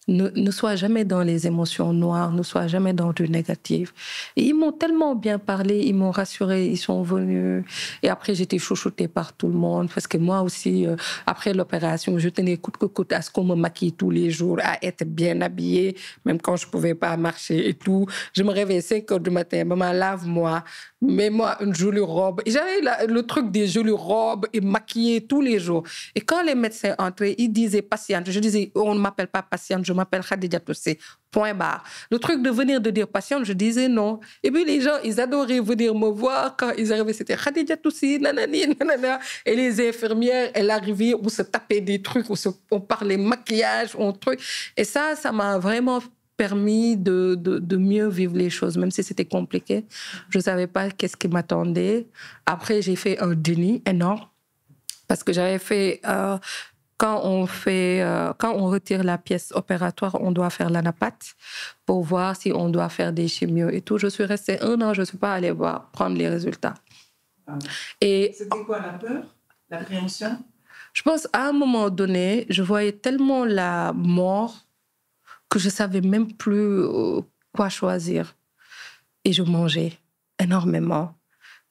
ne sois jamais dans les émotions noires, ne sois jamais dans du négatif. Et ils m'ont tellement bien parlé, ils m'ont rassuré, ils sont venus. Et après, j'étais chouchoutée par tout le monde parce que moi aussi, après l'opération, je tenais coûte que coûte à ce qu'on me maquille tous les jours, à être bien habillée, même quand je ne pouvais pas marcher et tout. Je me réveillais 5 heures du matin, maman, lave-moi, mets-moi une jolie robe. Et j'avais le truc des jolies robes et maquillée tous les jours. Et quand les médecins entraient, ils disaient patiente. Je disais, on ne m'appelle pas patiente, je m'appelle Khadija Toussé. Point barre. Le truc de venir de dire patiente, je disais non. Et puis les gens, ils adoraient venir me voir quand ils arrivaient. C'était Khadija Toussé, nanani, nanana. Et les infirmières, elles arrivaient, on se tapait des trucs, on parlait maquillage, on truc. Et ça m'a vraiment permis de mieux vivre les choses, même si c'était compliqué. Je ne savais pas qu'est-ce qui m'attendait. Après, j'ai fait un déni énorme parce que j'avais fait... quand on retire la pièce opératoire, on doit faire l'anapathe pour voir si on doit faire des chimios et tout. Je suis restée 1 an, je ne suis pas allée prendre les résultats.
Et c'était quoi la peur, l'appréhension?
Je pense à un moment donné, je voyais tellement la mort que je ne savais même plus quoi choisir. Et je mangeais énormément.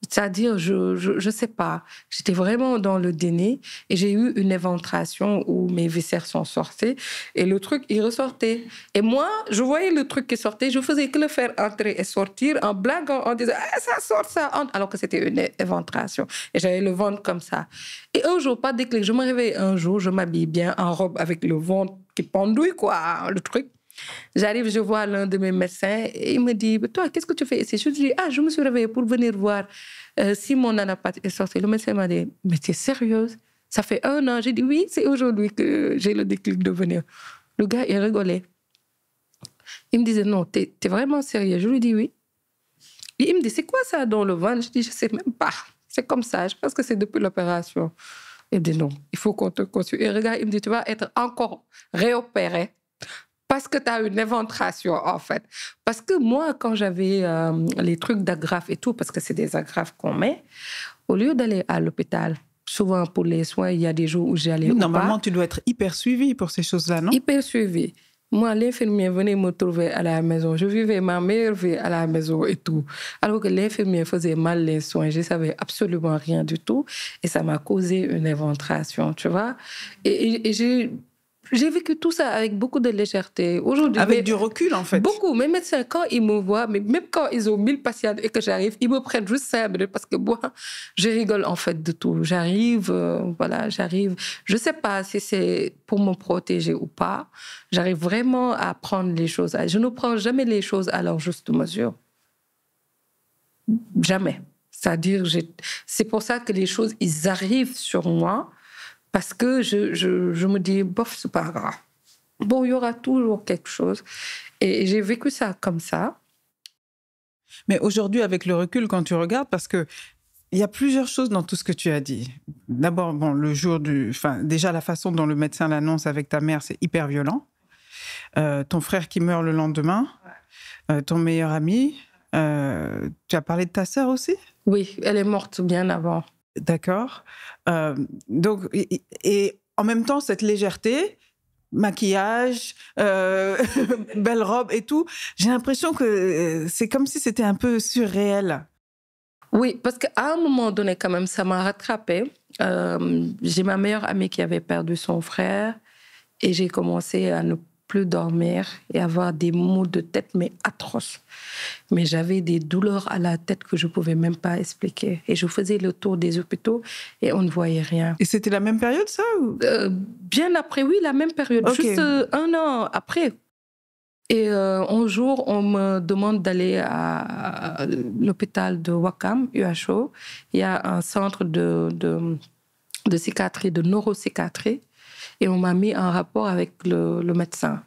C'est-à-dire, je sais pas, j'étais vraiment dans le déni et j'ai eu une éventration où mes viscères sont sortis et le truc, il ressortait. Et moi, je voyais le truc qui sortait, je faisais que le faire entrer et sortir en blaguant, en disant « Ah, ça sort, ça entre », alors que c'était une éventration. Et j'avais le ventre comme ça. Et un jour, pas de déclic, je me réveille un jour, je m'habille bien en robe avec le ventre qui pendouille, quoi, le truc. J'arrive, je vois l'un de mes médecins et il me dit « Toi, qu'est-ce que tu fais ici ?» Je lui dis « Ah, je me suis réveillée pour venir voir si mon anapathe est sorti. » Le médecin m'a dit « Mais tu es sérieuse? Ça fait 1 an. » J'ai dit « Oui, c'est aujourd'hui que j'ai le déclic de venir. » Le gars, il rigolait. Il me disait « Non, t'es vraiment sérieux? » Je lui dis « Oui. » Et il me dit « C'est quoi ça dans le ventre ?» Je dis « Je ne sais même pas. C'est comme ça. Je pense que c'est depuis l'opération. » Il me dit « Non, il faut qu'on te consulte. » Et regarde, il me dit « Tu vas être encore réopéré. Parce que tu as une éventration, en fait. Parce que moi, quand j'avais les trucs d'agrafes et tout, parce que c'est des agrafes qu'on met, au lieu d'aller à l'hôpital, souvent pour les soins, il y a des jours où j'allais ou pas.
Normalement, tu dois être hyper suivie pour ces choses-là, non?
Hyper suivie. Moi, l'infirmier venait me trouver à la maison. Je vivais ma meilleure vie à la maison et tout. Alors que l'infirmier faisait mal les soins. Je ne savais absolument rien du tout. Et ça m'a causé une éventration, tu vois. Et j'ai vécu tout ça avec beaucoup de légèreté. Aujourd'hui,
avec du recul, en fait.
Beaucoup. Mes médecins, quand ils me voient, mais même quand ils ont 1000 patients et que j'arrive, ils me prennent juste 5 minutes parce que moi, je rigole en fait de tout. J'arrive. Je ne sais pas si c'est pour me protéger ou pas. J'arrive vraiment à prendre les choses. Je ne prends jamais les choses à leur juste mesure. Jamais. C'est-à-dire, c'est pour ça que les choses, ils arrivent sur moi. Parce que je me dis, bof, c'est pas grave. Bon, il y aura toujours quelque chose. Et j'ai vécu ça comme ça.
Mais aujourd'hui, avec le recul, quand tu regardes, parce que il y a plusieurs choses dans tout ce que tu as dit. D'abord, bon, déjà la façon dont le médecin l'annonce avec ta mère, c'est hyper violent. Ton frère qui meurt le lendemain, ton meilleur ami. Tu as parlé de ta sœur aussi?
Oui, elle est morte bien avant.
D'accord. Donc, et en même temps, cette légèreté, maquillage, belle robe et tout, j'ai l'impression que c'est comme si c'était un peu surréel.
Oui, parce qu'à un moment donné, quand même, ça m'a rattrapée. J'ai ma meilleure amie qui avait perdu son frère et j'ai commencé à ne plus dormir et avoir des maux de tête, mais atroces. Mais j'avais des douleurs à la tête que je ne pouvais même pas expliquer. Et je faisais le tour des hôpitaux et on ne voyait rien.
Et c'était la même période, ça ou...
Bien après, oui, la même période. Okay. Juste 1 an après. Et un jour, on me demande d'aller à l'hôpital de Wakam, UHO. Il y a un centre de psychiatrie, de neuropsychiatrie. Et on m'a mis en rapport avec le médecin.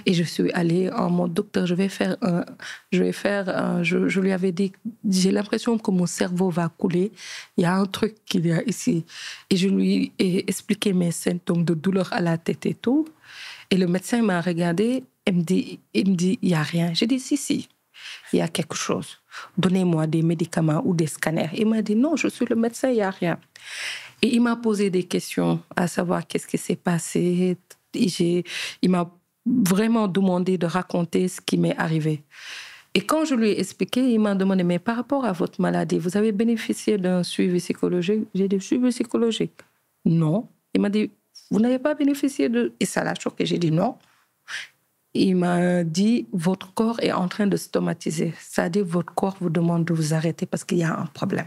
Et je suis allée en mode docteur, je lui avais dit, j'ai l'impression que mon cerveau va couler. Il y a un truc qu'il y a ici. Et je lui ai expliqué mes symptômes de douleur à la tête et tout. Et le médecin m'a regardé et me dit, il n'y a rien. J'ai dit, si, il y a quelque chose. Donnez-moi des médicaments ou des scanners. Il m'a dit, non, je suis le médecin, il n'y a rien. Et il m'a posé des questions, à savoir qu'est-ce qui s'est passé. Il m'a vraiment demandé de raconter ce qui m'est arrivé. Et quand je lui ai expliqué, il m'a demandé, mais par rapport à votre maladie, vous avez bénéficié d'un suivi psychologique? J'ai dit, suivi psychologique? Non. Il m'a dit, vous n'avez pas bénéficié de... Et ça l'a choqué. J'ai dit non. Il m'a dit, votre corps est en train de stomatiser. C'est-à-dire, votre corps vous demande de vous arrêter parce qu'il y a un problème.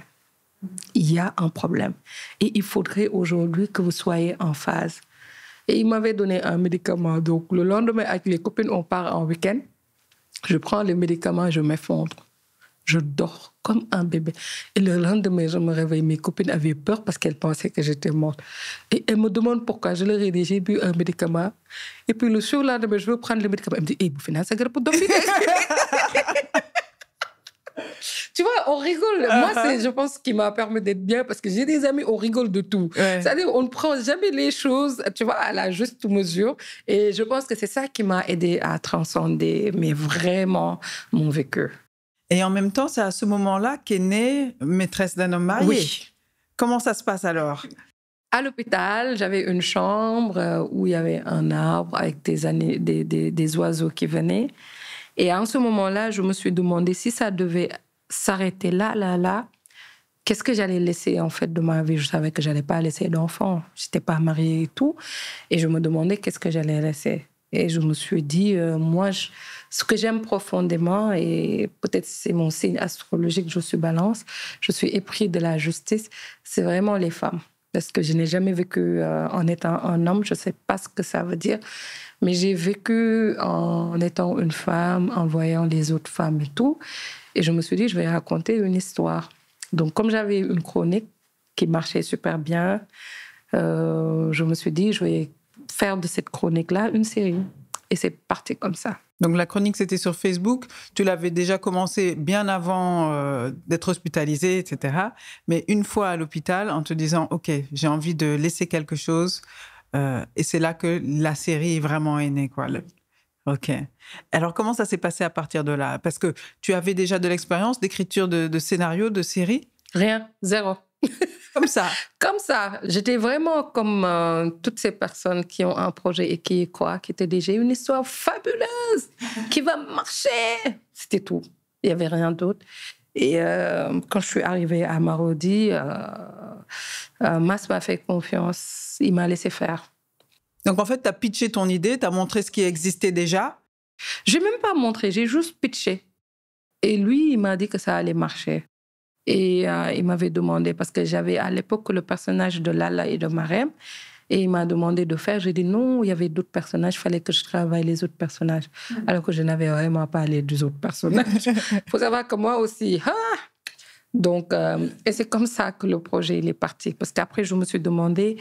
Il y a un problème. Et il faudrait aujourd'hui que vous soyez en phase. Et il m'avait donné un médicament. Donc, le lendemain, avec les copines, on part en week-end. Je prends le médicament et je m'effondre. Je dors comme un bébé. Et le lendemain, je me réveille. Mes copines avaient peur parce qu'elles pensaient que j'étais morte. Et elles me demandent pourquoi. Je leur ai dit, j'ai bu un médicament. Et puis le surlendemain, je veux prendre le médicament. Elles me disent, vous finissez ça pour dormir. Tu vois, on rigole. Moi, je pense, ce qui m'a permis d'être bien parce que j'ai des amis, on rigole de tout. Ouais. C'est-à-dire, on ne prend jamais les choses, tu vois, à la juste mesure. Et je pense que c'est ça qui m'a aidé à transcender, mais vraiment, mon vécu.
Et en même temps, c'est à ce moment-là qu'est née Maîtresse d'un homme marié. Oui. Comment ça se passe alors?
À l'hôpital, j'avais une chambre où il y avait un arbre avec des oiseaux qui venaient. Et en ce moment-là, je me suis demandé si ça devait s'arrêter là, qu'est-ce que j'allais laisser en fait de ma vie? Je savais que j'allais pas laisser d'enfants. J'étais pas mariée et tout. Et je me demandais qu'est-ce que j'allais laisser. Et je me suis dit, moi, ce que j'aime profondément, et peut-être c'est mon signe astrologique, je suis Balance, je suis épris de la justice, c'est vraiment les femmes. Parce que je n'ai jamais vécu en étant un homme, je ne sais pas ce que ça veut dire, mais j'ai vécu en étant une femme, en voyant les autres femmes et tout. Et je me suis dit, je vais raconter une histoire. Donc, comme j'avais une chronique qui marchait super bien, je me suis dit, je vais faire de cette chronique-là une série. Et c'est parti comme ça.
Donc la chronique, c'était sur Facebook. Tu l'avais déjà commencé bien avant d'être hospitalisée, etc. Mais une fois à l'hôpital, en te disant, OK, j'ai envie de laisser quelque chose. Et c'est là que la série vraiment est née, quoi. OK. Alors, comment ça s'est passé à partir de là? Parce que tu avais déjà de l'expérience d'écriture de scénario, de série?
Rien, zéro.
Comme ça?
Comme ça. J'étais vraiment comme toutes ces personnes qui ont un projet et qui y croient, qui te disent, j'ai une histoire fabuleuse qui va marcher. C'était tout. Il n'y avait rien d'autre. Et quand je suis arrivée à Marodi, Mas m'a fait confiance. Il m'a laissé faire.
Donc, en fait, tu as pitché ton idée, tu as montré ce qui existait déjà?
Je n'ai même pas montré, j'ai juste pitché. Et lui, il m'a dit que ça allait marcher. Et il m'avait demandé, parce que j'avais à l'époque le personnage de Lala et de Marème, et il m'a demandé de faire. J'ai dit non, il y avait d'autres personnages, il fallait que je travaille les autres personnages, alors que je n'avais vraiment pas les deux autres personnages. Il faut savoir que moi aussi, Donc, et c'est comme ça que le projet il est parti. Parce qu'après, je me suis demandé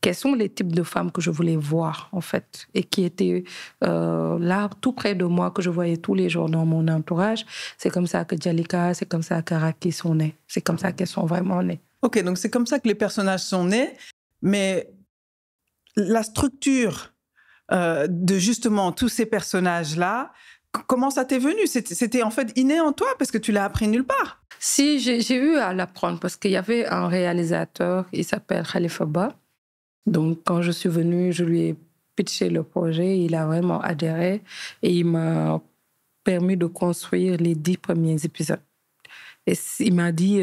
quels sont les types de femmes que je voulais voir, en fait, et qui étaient là, tout près de moi, que je voyais tous les jours dans mon entourage. C'est comme ça que Djalika, c'est comme ça que Raki sont nées. C'est comme ça qu'elles sont vraiment nées.
OK, donc c'est comme ça que les personnages sont nés, mais la structure de justement tous ces personnages-là, comment ça t'est venu? C'était en fait inné en toi, parce que tu l'as appris nulle part.
Si, j'ai eu à l'apprendre, parce qu'il y avait un réalisateur, il s'appelle Khalifa Ba. Donc, quand je suis venue, je lui ai pitché le projet. Il a vraiment adhéré et il m'a permis de construire les 10 premiers épisodes. Et il m'a dit,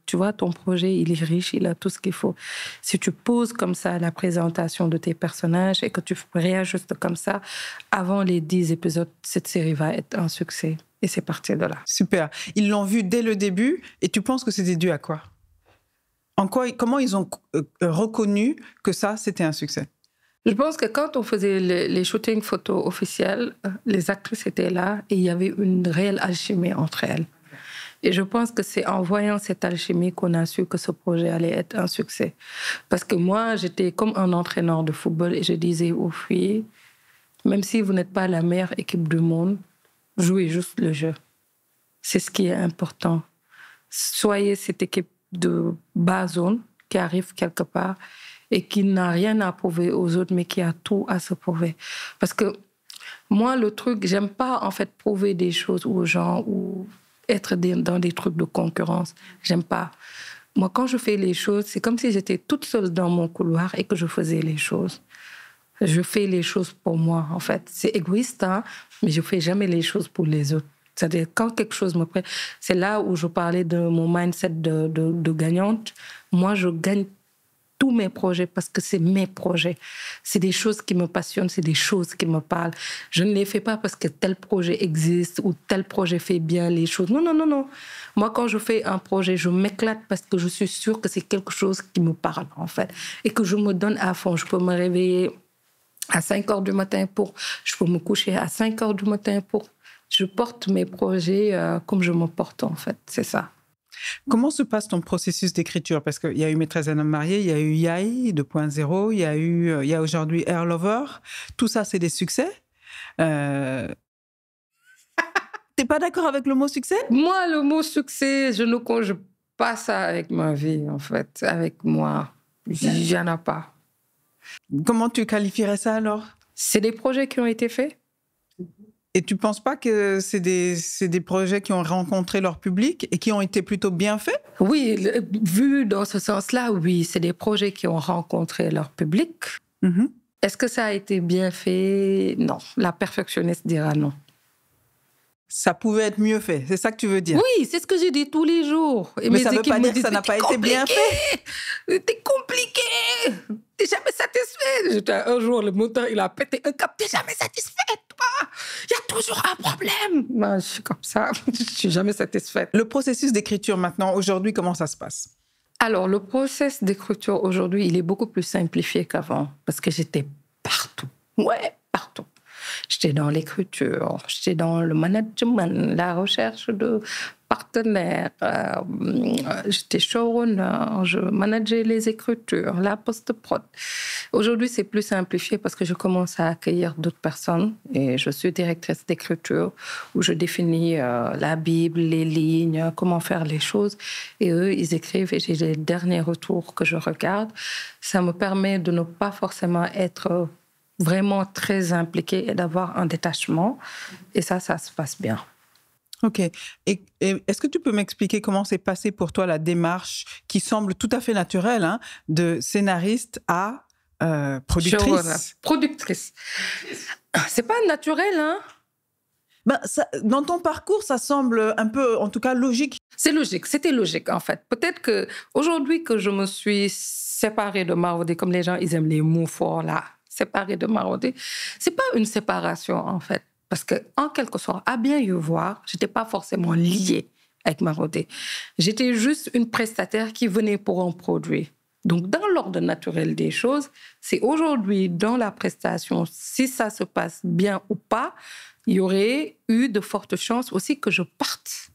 tu vois, ton projet, il est riche, il a tout ce qu'il faut. Si tu poses comme ça la présentation de tes personnages et que tu réajustes comme ça, avant les 10 épisodes, cette série va être un succès. Et c'est parti de là.
Super. Ils l'ont vu dès le début et tu penses que c'était dû à quoi? Comment ils ont reconnu que ça, c'était un succès?
Je pense que quand on faisait les shootings photos officiels, les actrices étaient là et il y avait une réelle alchimie entre elles. Et je pense que c'est en voyant cette alchimie qu'on a su que ce projet allait être un succès. Parce que moi, j'étais comme un entraîneur de football et je disais aux filles, même si vous n'êtes pas la meilleure équipe du monde, jouez juste le jeu. C'est ce qui est important. Soyez cette équipe de bas zone qui arrive quelque part et qui n'a rien à prouver aux autres, mais qui a tout à se prouver. Parce que moi, le truc, j'aime pas en fait prouver des choses aux gens ou être dans des trucs de concurrence. J'aime pas. Moi, quand je fais les choses, c'est comme si j'étais toute seule dans mon couloir et que je faisais les choses. Je fais les choses pour moi, en fait. C'est égoïste, hein, mais je fais jamais les choses pour les autres. C'est-à-dire, quand quelque chose me prend, c'est là où je parlais de mon mindset de gagnante. Moi, je gagne tous mes projets parce que c'est mes projets. C'est des choses qui me passionnent, c'est des choses qui me parlent. Je ne les fais pas parce que tel projet existe ou tel projet fait bien les choses. Non, non, non, non. Moi, quand je fais un projet, je m'éclate parce que je suis sûre que c'est quelque chose qui me parle, en fait. Et que je me donne à fond. Je peux me réveiller à 5 heures du matin je peux me coucher à 5 heures du matin Je porte mes projets comme je me porte, en fait. C'est ça.
Comment se passe ton processus d'écriture? Parce qu'il y a eu Maîtresse d'un homme marié, il y a eu Yai 2.0, il y a aujourd'hui Air Lover. Tout ça, c'est des succès. T'es pas d'accord avec le mot succès?
Moi, le mot succès, je ne conjugue pas ça avec ma vie, en fait. Avec moi, il n'y en a pas.
Comment tu qualifierais ça alors?
C'est des projets qui ont été faits.
Et tu ne penses pas que c'est des projets qui ont rencontré leur public et qui ont été plutôt bien faits?
Oui, vu dans ce sens-là, oui, c'est des projets qui ont rencontré leur public.
Mm-hmm.
Est-ce que ça a été bien fait? Non. La perfectionniste dira non.
Ça pouvait être mieux fait, c'est ça que tu veux dire?
Oui, c'est ce que je dis tous les jours. Et
mais ça ne veut pas dire que ça n'a pas été bien fait.
T'es compliqué. T'es jamais satisfait. Un jour, le moteur, il a pété un câble. T'es jamais satisfait, toi. Il y a toujours un problème. Moi, je suis comme ça. Je suis jamais satisfaite.
Le processus d'écriture maintenant, aujourd'hui, comment ça se passe?
Alors, le processus d'écriture aujourd'hui, il est beaucoup plus simplifié qu'avant parce que j'étais partout. Ouais, partout. J'étais dans l'écriture, j'étais dans le management, la recherche de partenaires, j'étais showrunner, je manageais les écritures, la post-prod. Aujourd'hui, c'est plus simplifié parce que je commence à accueillir d'autres personnes et je suis directrice d'écriture où je définis la Bible, les lignes, comment faire les choses. Et eux, ils écrivent et j'ai les derniers retours que je regarde. Ça me permet de ne pas forcément être vraiment très impliquée et d'avoir un détachement. Et ça se passe bien.
OK. Et est-ce que tu peux m'expliquer comment s'est passée pour toi la démarche qui semble tout à fait naturelle, hein, de scénariste à productrice?
Productrice. C'est pas naturel, hein?
Ben, dans ton parcours, ça semble un peu, en tout cas, logique.
C'est logique, c'était logique, en fait. Peut-être qu'aujourd'hui que je me suis séparée de Marodi, comme les gens, ils aiment les mots forts, là, séparée de Marodi, c'est pas une séparation, en fait. Parce qu'en quelque sorte, à bien y voir, je n'étais pas forcément liée avec Marodi. J'étais juste une prestataire qui venait pour un produit. Donc, dans l'ordre naturel des choses, c'est aujourd'hui, dans la prestation, si ça se passe bien ou pas, il y aurait eu de fortes chances aussi que je parte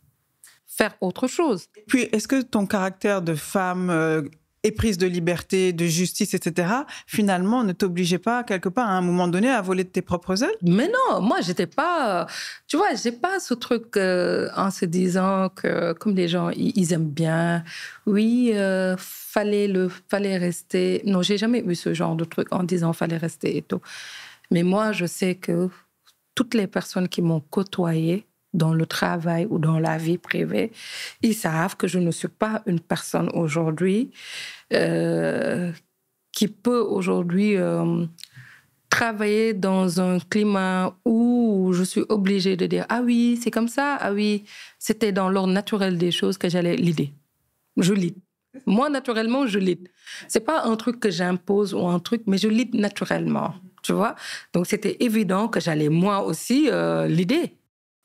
faire autre chose.
Puis, est-ce que ton caractère de femme éprise de liberté, de justice, etc., finalement, ne t'obligeait pas, quelque part, à un moment donné, à voler de tes propres ailes?
Mais non, moi, j'étais pas... Tu vois, j'ai pas ce truc en se disant que, comme les gens, ils aiment bien, oui, fallait rester... Non, j'ai jamais eu ce genre de truc en disant fallait rester et tout. Mais moi, je sais que toutes les personnes qui m'ont côtoyée dans le travail ou dans la vie privée, ils savent que je ne suis pas une personne aujourd'hui qui peut aujourd'hui travailler dans un climat où je suis obligée de dire « Ah oui, c'est comme ça, ah oui ». C'était dans l'ordre naturel des choses que j'allais leader. Je lead. Moi, naturellement, je lead. C'est pas un truc que j'impose ou un truc, mais je lead naturellement, tu vois. Donc, c'était évident que j'allais moi aussi leader.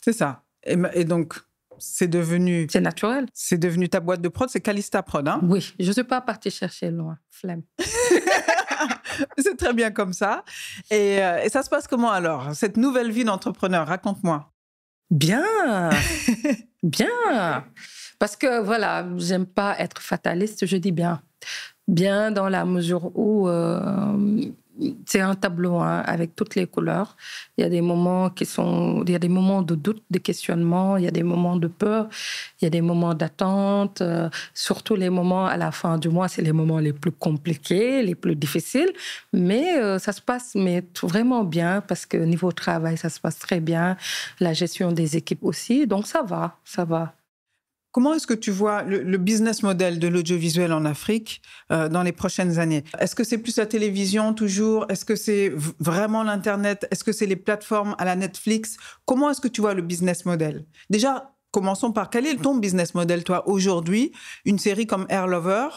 C'est ça. Et donc, c'est devenu...
C'est naturel.
C'est devenu ta boîte de prod, c'est Calista Prod, hein?
Oui, je ne suis pas partie chercher loin. Flemme.
C'est très bien comme ça. Et ça se passe comment alors, cette nouvelle vie d'entrepreneur? Raconte-moi.
Bien. Bien. Parce que, voilà, j'aime pas être fataliste, je dis bien. Bien dans la mesure où c'est un tableau avec toutes les couleurs. Il y a des moments il y a des moments de doute, de questionnement, il y a des moments de peur, il y a des moments d'attente. Surtout les moments à la fin du mois, c'est les moments les plus compliqués, les plus difficiles. Mais ça se passe vraiment bien parce que niveau travail, ça se passe très bien. La gestion des équipes aussi. Donc ça va, ça va.
Comment est-ce que tu vois le business model de l'audiovisuel en Afrique dans les prochaines années? Est-ce que c'est plus la télévision toujours? Est-ce que c'est vraiment l'Internet? Est-ce que c'est les plateformes à la Netflix? Comment est-ce que tu vois le business model? Déjà, commençons par quel est ton business model, toi, aujourd'hui? Une série comme Air Lover,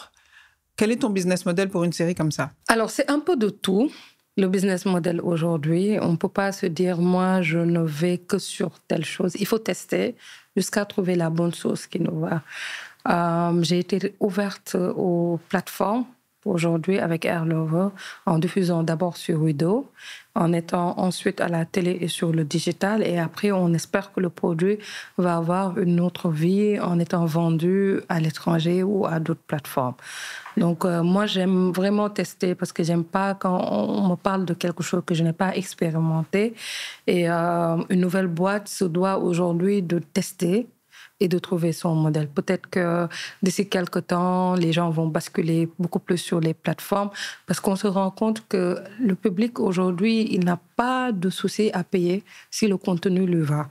quel est ton business model pour une série comme ça?
Alors, c'est un peu de tout. Le business model aujourd'hui, on ne peut pas se dire, moi, je ne vais que sur telle chose. Il faut tester jusqu'à trouver la bonne sauce qui nous va. J'ai été ouverte aux plateformes aujourd'hui avec Air Lover, en diffusant d'abord sur Wido, en étant ensuite à la télé et sur le digital. Et après, on espère que le produit va avoir une autre vie en étant vendu à l'étranger ou à d'autres plateformes. Donc, moi, j'aime vraiment tester parce que j'aime pas quand on me parle de quelque chose que je n'ai pas expérimenté. Et une nouvelle boîte se doit aujourd'hui de tester et de trouver son modèle. Peut-être que d'ici quelques temps, les gens vont basculer beaucoup plus sur les plateformes parce qu'on se rend compte que le public aujourd'hui, il n'a pas de souci à payer si le contenu lui va.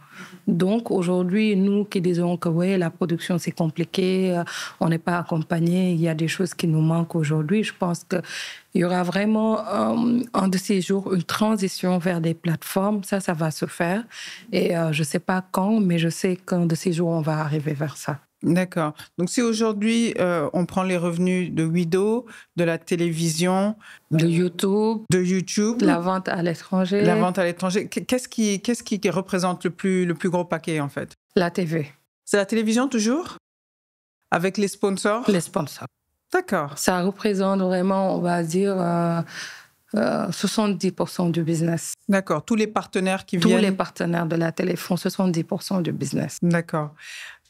Donc aujourd'hui, nous qui disons que oui, la production c'est compliqué, on n'est pas accompagné, il y a des choses qui nous manquent aujourd'hui, je pense que il y aura vraiment un de ces jours une transition vers des plateformes. Ça va se faire. Et je ne sais pas quand, mais je sais qu'un de ces jours, on va arriver vers ça.
D'accord. Donc, si aujourd'hui, on prend les revenus de Wido, de la télévision,
de YouTube,
la
vente à l'étranger.
La vente à l'étranger. Qu'est-ce qui représente le plus gros paquet, en fait?
La TV.
C'est la télévision toujours? Avec les sponsors?
Les sponsors.
D'accord.
Ça représente vraiment, on va dire, 70% du business.
D'accord. Tous les partenaires qui viennent...
Tous les partenaires de la télé font 70% du business.
D'accord.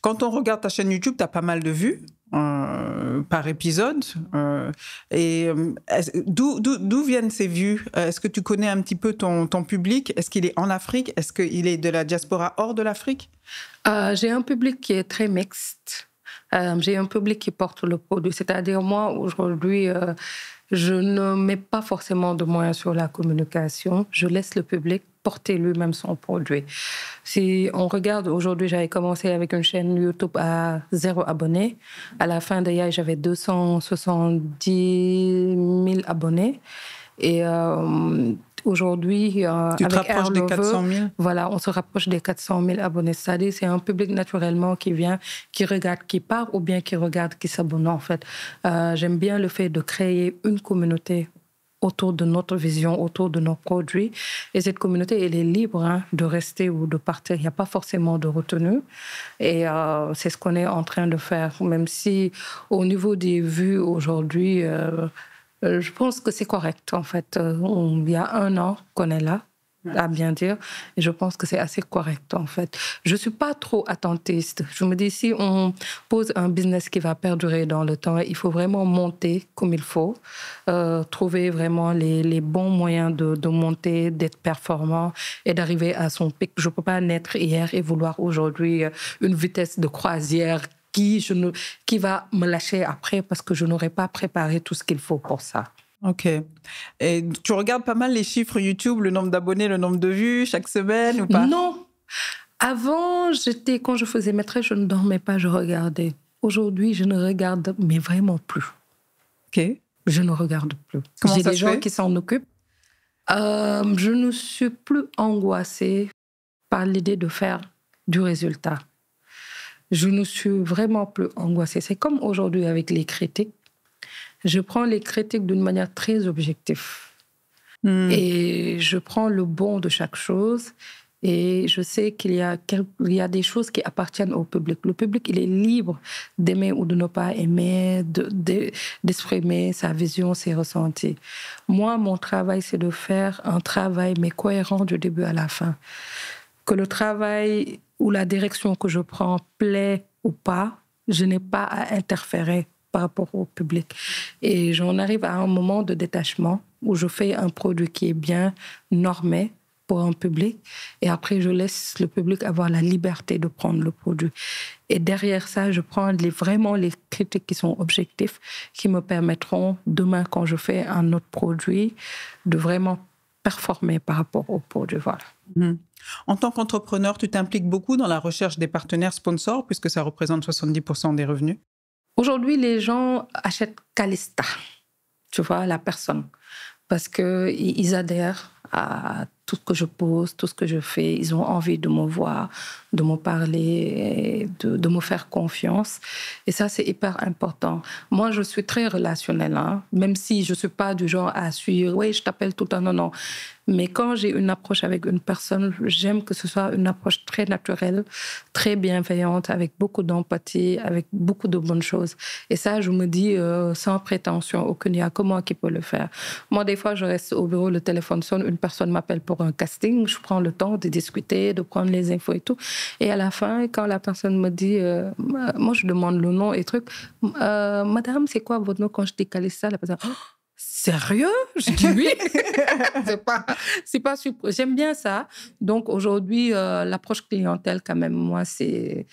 Quand on regarde ta chaîne YouTube, tu as pas mal de vues par épisode. D'où viennent ces vues? Est-ce que tu connais un petit peu ton public? Est-ce qu'il est en Afrique? Est-ce qu'il est de la diaspora hors de l'Afrique?
J'ai un public qui est très mixte. J'ai un public qui porte le produit. C'est-à-dire, moi, aujourd'hui, je ne mets pas forcément de moyens sur la communication. Je laisse le public porter lui-même son produit. Si on regarde, aujourd'hui, j'avais commencé avec une chaîne YouTube à 0 abonnés. À la fin d'hier, j'avais 270 000 abonnés. Et aujourd'hui,
tu
avec
te rapproches des 400 000?
Voilà, on se rapproche des 400 000 abonnés. C'est-à-dire, c'est un public naturellement qui vient, qui regarde, qui part, ou bien qui regarde, qui s'abonne, en fait. J'aime bien le fait de créer une communauté autour de notre vision, autour de nos produits. Et cette communauté, elle est libre de rester ou de partir. Il n'y a pas forcément de retenue. Et c'est ce qu'on est en train de faire. Même si, au niveau des vues aujourd'hui, je pense que c'est correct, en fait. Il y a 1 an qu'on est là, à bien dire. Et je pense que c'est assez correct, en fait. Je ne suis pas trop attentiste. Je me dis, si on pose un business qui va perdurer dans le temps, il faut vraiment monter comme il faut, trouver vraiment les bons moyens de monter, d'être performant et d'arriver à son pic. Je ne peux pas naître hier et vouloir aujourd'hui une vitesse de croisière qui va me lâcher après parce que je n'aurais pas préparé tout ce qu'il faut pour ça.
Ok. Et tu regardes pas mal les chiffres YouTube, le nombre d'abonnés, le nombre de vues chaque semaine ou pas?
Non. Avant, quand je faisais maîtresse, je ne dormais pas, je regardais. Aujourd'hui, je ne regarde mais vraiment plus.
Ok.
Je ne regarde plus.
Comment
J'ai
ça
des
se
gens
fait?
qui s'en occupent. Je ne suis plus angoissée par l'idée de faire du résultat. Je ne suis vraiment plus angoissée. C'est comme aujourd'hui avec les critiques. Je prends les critiques d'une manière très objective. Et je prends le bon de chaque chose. Et je sais qu'il y a des choses qui appartiennent au public. Le public, il est libre d'aimer ou de ne pas aimer, d'exprimer sa vision, ses ressentis. Moi, mon travail, c'est de faire un travail, mais cohérent du début à la fin. Que le travail ou la direction que je prends plaît ou pas, je n'ai pas à interférer par rapport au public. Et j'en arrive à un moment de détachement où je fais un produit qui est bien normé pour un public et après je laisse le public avoir la liberté de prendre le produit. Et derrière ça, je prends vraiment les critiques qui sont objectives, qui me permettront demain, quand je fais un autre produit, de vraiment performer par rapport au produit. Voilà.
En tant qu'entrepreneur, tu t'impliques beaucoup dans la recherche des partenaires sponsors puisque ça représente 70% des revenus?
Aujourd'hui, les gens achètent Calista, tu vois, la personne, parce qu'ils adhèrent à tout ce que je pose, tout ce que je fais. Ils ont envie de me voir, de me parler, de me faire confiance. Et ça, c'est hyper important. Moi, je suis très relationnelle, même si je ne suis pas du genre à suivre « oui, je t'appelle tout le temps ». Non, non. Mais quand j'ai une approche avec une personne, j'aime que ce soit une approche très naturelle, très bienveillante, avec beaucoup d'empathie, avec beaucoup de bonnes choses. Et ça, je me dis sans prétention aucune, il n'y a que moi qui peux le faire. Moi, des fois, je reste au bureau, le téléphone sonne, une personne m'appelle pour un casting, je prends le temps de discuter, de prendre les infos et tout. Et à la fin, quand la personne me dit, moi, je demande le nom et truc, madame, c'est quoi votre nom? Quand je dis Calista, la personne, oh, sérieux? Je dis oui. c'est pas super. J'aime bien ça. Donc aujourd'hui, l'approche clientèle, quand même, moi, c'est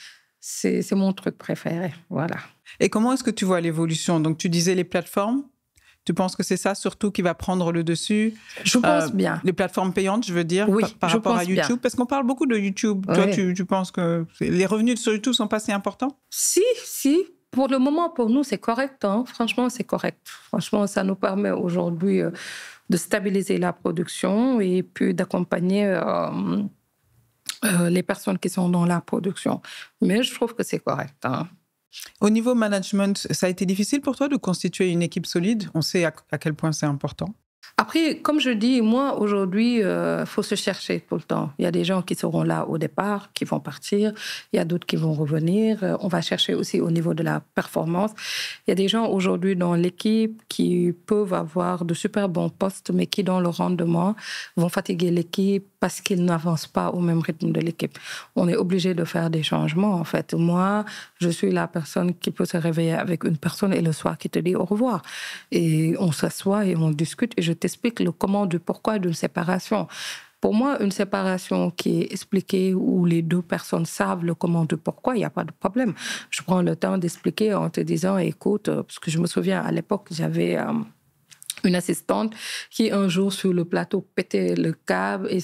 mon truc préféré. Voilà.
Et comment est-ce que tu vois l'évolution? Donc tu disais les plateformes. Tu penses que c'est ça surtout qui va prendre le dessus?
Je pense bien.
Les plateformes payantes, je veux dire,
oui,
par rapport à YouTube.
Bien.
Parce qu'on parle beaucoup de YouTube. Oui. Toi, tu penses que les revenus sur YouTube sont pas si importants?
Si. Pour le moment, pour nous, c'est correct. Hein. Franchement, c'est correct. Franchement, ça nous permet aujourd'hui de stabiliser la production et puis d'accompagner les personnes qui sont dans la production. Mais je trouve que c'est correct. Hein.
Au niveau management, ça a été difficile pour toi de constituer une équipe solide? On sait à quel point c'est important.
Après, comme je dis, moi, aujourd'hui, faut se chercher tout le temps. Il y a des gens qui seront là au départ, qui vont partir. Il y a d'autres qui vont revenir. On va chercher aussi au niveau de la performance. Il y a des gens aujourd'hui dans l'équipe qui peuvent avoir de super bons postes, mais qui, dans le rendement, vont fatiguer l'équipe parce qu'ils n'avancent pas au même rythme de l'équipe. On est obligé de faire des changements, en fait. Moi, je suis la personne qui peut se réveiller avec une personne et le soir qui te dit au revoir. Et on s'assoit et on discute et je t'explique le comment, du pourquoi d'une séparation. Pour moi, une séparation qui est expliquée où les deux personnes savent le comment, du pourquoi, il n'y a pas de problème. Je prends le temps d'expliquer en te disant, écoute, parce que je me souviens à l'époque, j'avais une assistante qui un jour sur le plateau pétait le câble et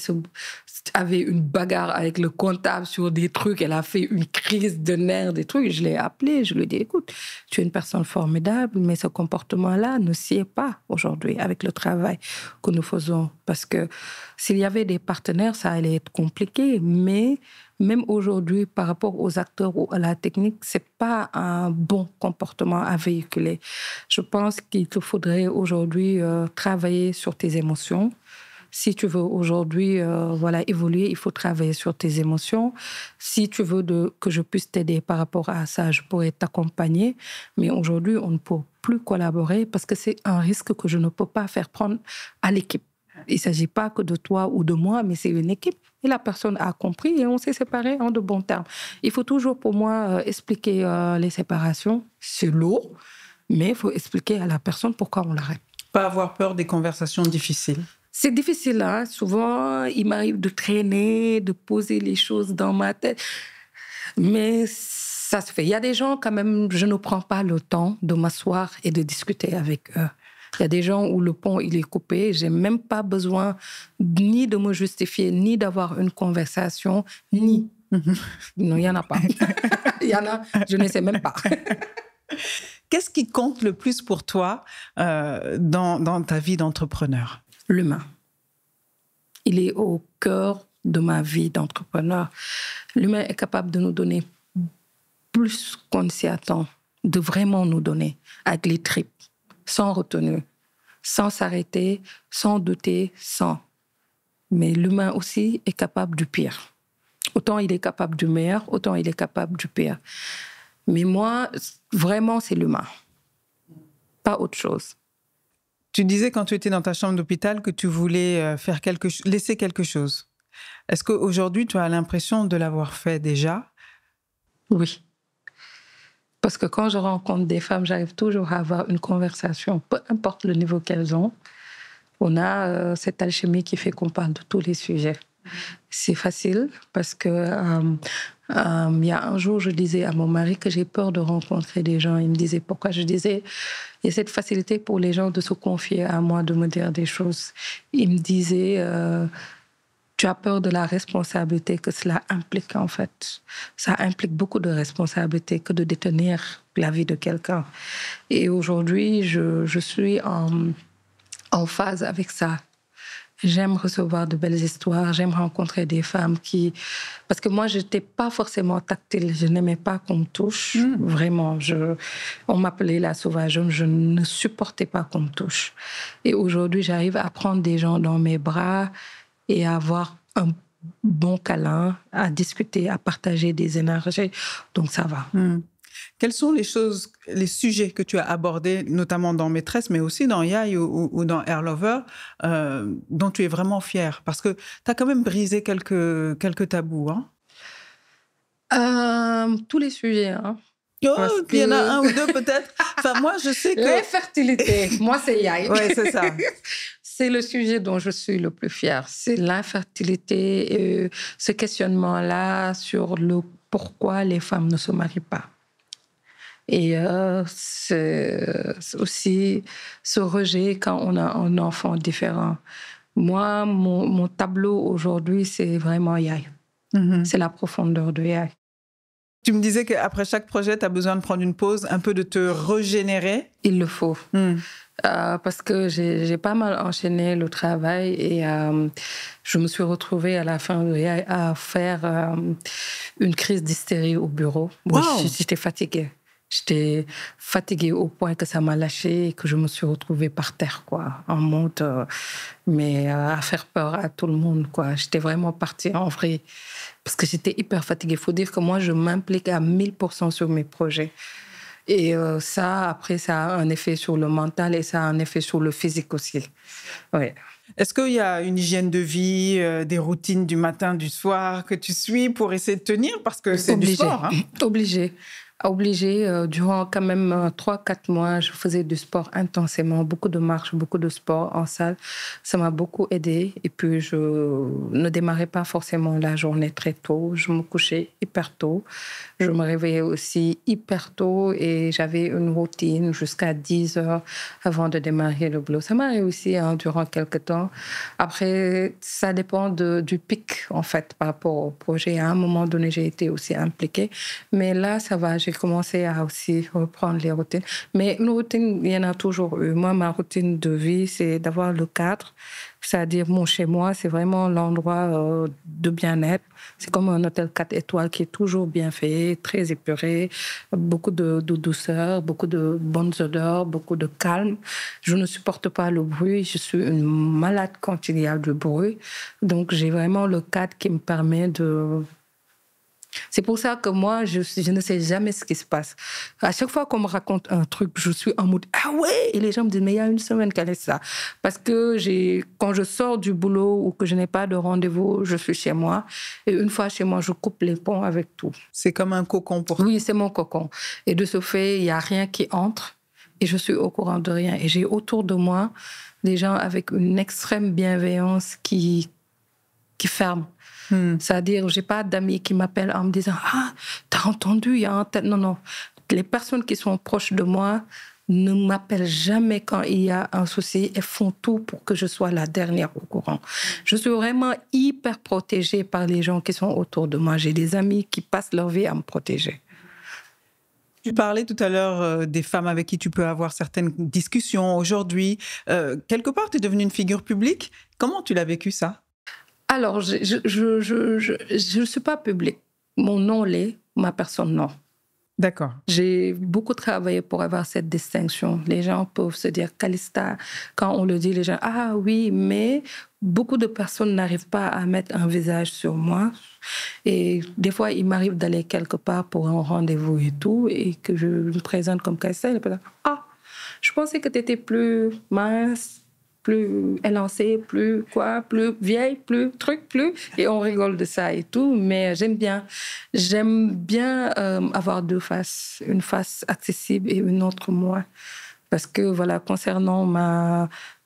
avait une bagarre avec le comptable sur des trucs. Elle a fait une crise de nerfs, des trucs. Je l'ai appelée, je lui ai dit, écoute, tu es une personne formidable, mais ce comportement-là ne sied pas aujourd'hui avec le travail que nous faisons. Parce que s'il y avait des partenaires, ça allait être compliqué, mais même aujourd'hui, par rapport aux acteurs ou à la technique, c'est pas un bon comportement à véhiculer. Je pense qu'il te faudrait aujourd'hui travailler sur tes émotions. Si tu veux aujourd'hui évoluer, il faut travailler sur tes émotions. Si tu veux que je puisse t'aider par rapport à ça, je pourrais t'accompagner. Mais aujourd'hui, on ne peut plus collaborer parce que c'est un risque que je ne peux pas faire prendre à l'équipe. Il ne s'agit pas que de toi ou de moi, mais c'est une équipe. Et la personne a compris et on s'est séparés en de bons termes. Il faut toujours, pour moi, expliquer les séparations. C'est lourd, mais il faut expliquer à la personne pourquoi on l'arrête.
Pas avoir peur des conversations difficiles.
C'est difficile, hein. Souvent, il m'arrive de traîner, de poser les choses dans ma tête. Mais ça se fait. Il y a des gens, quand même, je ne prends pas le temps de m'asseoir et de discuter avec eux. Il y a des gens où le pont, il est coupé. Je n'ai même pas besoin ni de me justifier, ni d'avoir une conversation, ni. Non, il n'y en a pas. Il y en a, je ne sais même pas.
Qu'est-ce qui compte le plus pour toi dans ta vie d'entrepreneur?
L'humain. Il est au cœur de ma vie d'entrepreneur. L'humain est capable de nous donner plus qu'on ne s'y attend, de vraiment nous donner, avec les tripes, sans retenue, sans s'arrêter, sans douter, sans. Mais l'humain aussi est capable du pire. Autant il est capable du meilleur, autant il est capable du pire. Mais moi, vraiment, c'est l'humain. Pas autre chose.
Tu disais quand tu étais dans ta chambre d'hôpital que tu voulais laisser quelque chose. Est-ce qu'aujourd'hui, tu as l'impression de l'avoir fait déjà?
Oui. Parce que quand je rencontre des femmes, j'arrive toujours à avoir une conversation, peu importe le niveau qu'elles ont. On a cette alchimie qui fait qu'on parle de tous les sujets. C'est facile parce que il y a un jour, je disais à mon mari que j'ai peur de rencontrer des gens. Il me disait pourquoi. Je disais, il y a cette facilité pour les gens de se confier à moi, de me dire des choses. Il me disait, tu as peur de la responsabilité que cela implique en fait. Ça implique beaucoup de responsabilité que de détenir la vie de quelqu'un. Et aujourd'hui, je suis en phase avec ça. J'aime recevoir de belles histoires, j'aime rencontrer des femmes qui... Parce que moi, je n'étais pas forcément tactile, je n'aimais pas qu'on me touche, vraiment. On m'appelait la sauvageonne, je ne supportais pas qu'on me touche. Et aujourd'hui, j'arrive à prendre des gens dans mes bras et à avoir un bon câlin, à discuter, à partager des énergies. Donc, ça va.
Quels sont les sujets que tu as abordés, notamment dans Maîtresse, mais aussi dans Yaye ou dans Hair Lover, dont tu es vraiment fière? Parce que tu as quand même brisé quelques tabous. Hein?
Tous les sujets. Hein.
Il y en a un ou deux peut-être. Enfin, moi, je sais que...
L'infertilité, moi, c'est Yaye.
Oui, c'est ça.
C'est le sujet dont je suis le plus fière. C'est l'infertilité, ce questionnement-là sur le pourquoi les femmes ne se marient pas. Et c'est aussi ce rejet quand on a un enfant différent. Moi, mon tableau aujourd'hui, c'est vraiment Yaye. C'est la profondeur de Yaye.
Tu me disais qu'après chaque projet, tu as besoin de prendre une pause, un peu de te régénérer.
Il le faut. Parce que j'ai pas mal enchaîné le travail et je me suis retrouvée à la fin de Yaye à faire une crise d'hystérie au bureau. Wow. J'étais fatiguée. J'étais fatiguée au point que ça m'a lâchée et que je me suis retrouvée par terre, quoi, en mode, mais à faire peur à tout le monde, quoi. J'étais vraiment partie en vrille parce que j'étais hyper fatiguée. Il faut dire que moi, je m'implique à 1000% sur mes projets. Et ça, après, ça a un effet sur le mental et ça a un effet sur le physique aussi. Ouais.
Est-ce qu'il y a une hygiène de vie, des routines du matin, du soir que tu suis pour essayer de tenir? Parce que c'est du sport. Hein?
Obligée. Durant quand même 3-4 mois, je faisais du sport intensément, beaucoup de marches, beaucoup de sport en salle. Ça m'a beaucoup aidée. Et puis, je ne démarrais pas forcément la journée très tôt. Je me couchais hyper tôt. Je me réveillais aussi hyper tôt et j'avais une routine jusqu'à 10 heures avant de démarrer le boulot. Ça m'a réussi durant quelques temps. Après, ça dépend du pic, en fait, par rapport au projet. À un moment donné, j'ai été aussi impliquée. Mais là, ça va. J'ai commencé à aussi reprendre les routines. Mais une routine, il y en a toujours eu. Moi, ma routine de vie, c'est d'avoir le cadre. C'est-à-dire, mon chez-moi, c'est vraiment l'endroit de bien-être. C'est comme un hôtel 4 étoiles qui est toujours bien fait, très épuré, beaucoup de douceur, beaucoup de bonnes odeurs, beaucoup de calme. Je ne supporte pas le bruit. Je suis une malade quand il y a du bruit. Donc, j'ai vraiment le cadre qui me permet de... C'est pour ça que moi, je ne sais jamais ce qui se passe. À chaque fois qu'on me raconte un truc, je suis en mode « Ah ouais !» Et les gens me disent « Mais il y a une semaine, quel est ça ?» Parce que quand je sors du boulot ou que je n'ai pas de rendez-vous, je suis chez moi. Et une fois chez moi, je coupe les ponts avec tout.
C'est comme un cocon pour toi.
Oui, c'est mon cocon. Et de ce fait, il n'y a rien qui entre et je suis au courant de rien. Et j'ai autour de moi des gens avec une extrême bienveillance qui ferment. C'est-à-dire, je n'ai pas d'amis qui m'appellent en me disant « Ah, t'as entendu, il y a un tel... » Non. Les personnes qui sont proches de moi ne m'appellent jamais quand il y a un souci et font tout pour que je sois la dernière au courant. Je suis vraiment hyper protégée par les gens qui sont autour de moi. J'ai des amis qui passent leur vie à me protéger.
Tu parlais tout à l'heure des femmes avec qui tu peux avoir certaines discussions aujourd'hui. Quelque part, tu es devenue une figure publique. Comment tu l'as vécu, ça ?
Alors, je ne suis pas publique. Mon nom l'est, ma personne non.
D'accord.
J'ai beaucoup travaillé pour avoir cette distinction. Les gens peuvent se dire Calista, quand on le dit, les gens, ah oui, mais beaucoup de personnes n'arrivent pas à mettre un visage sur moi. Et des fois, il m'arrive d'aller quelque part pour un rendez-vous et tout, et que je me présente comme Calista. Et ah, je pensais que tu étais plus mince, plus élancée, plus vieille, plus truc, plus... Et on rigole de ça et tout, mais j'aime bien avoir deux faces, une face accessible et une autre moins. Parce que, voilà, concernant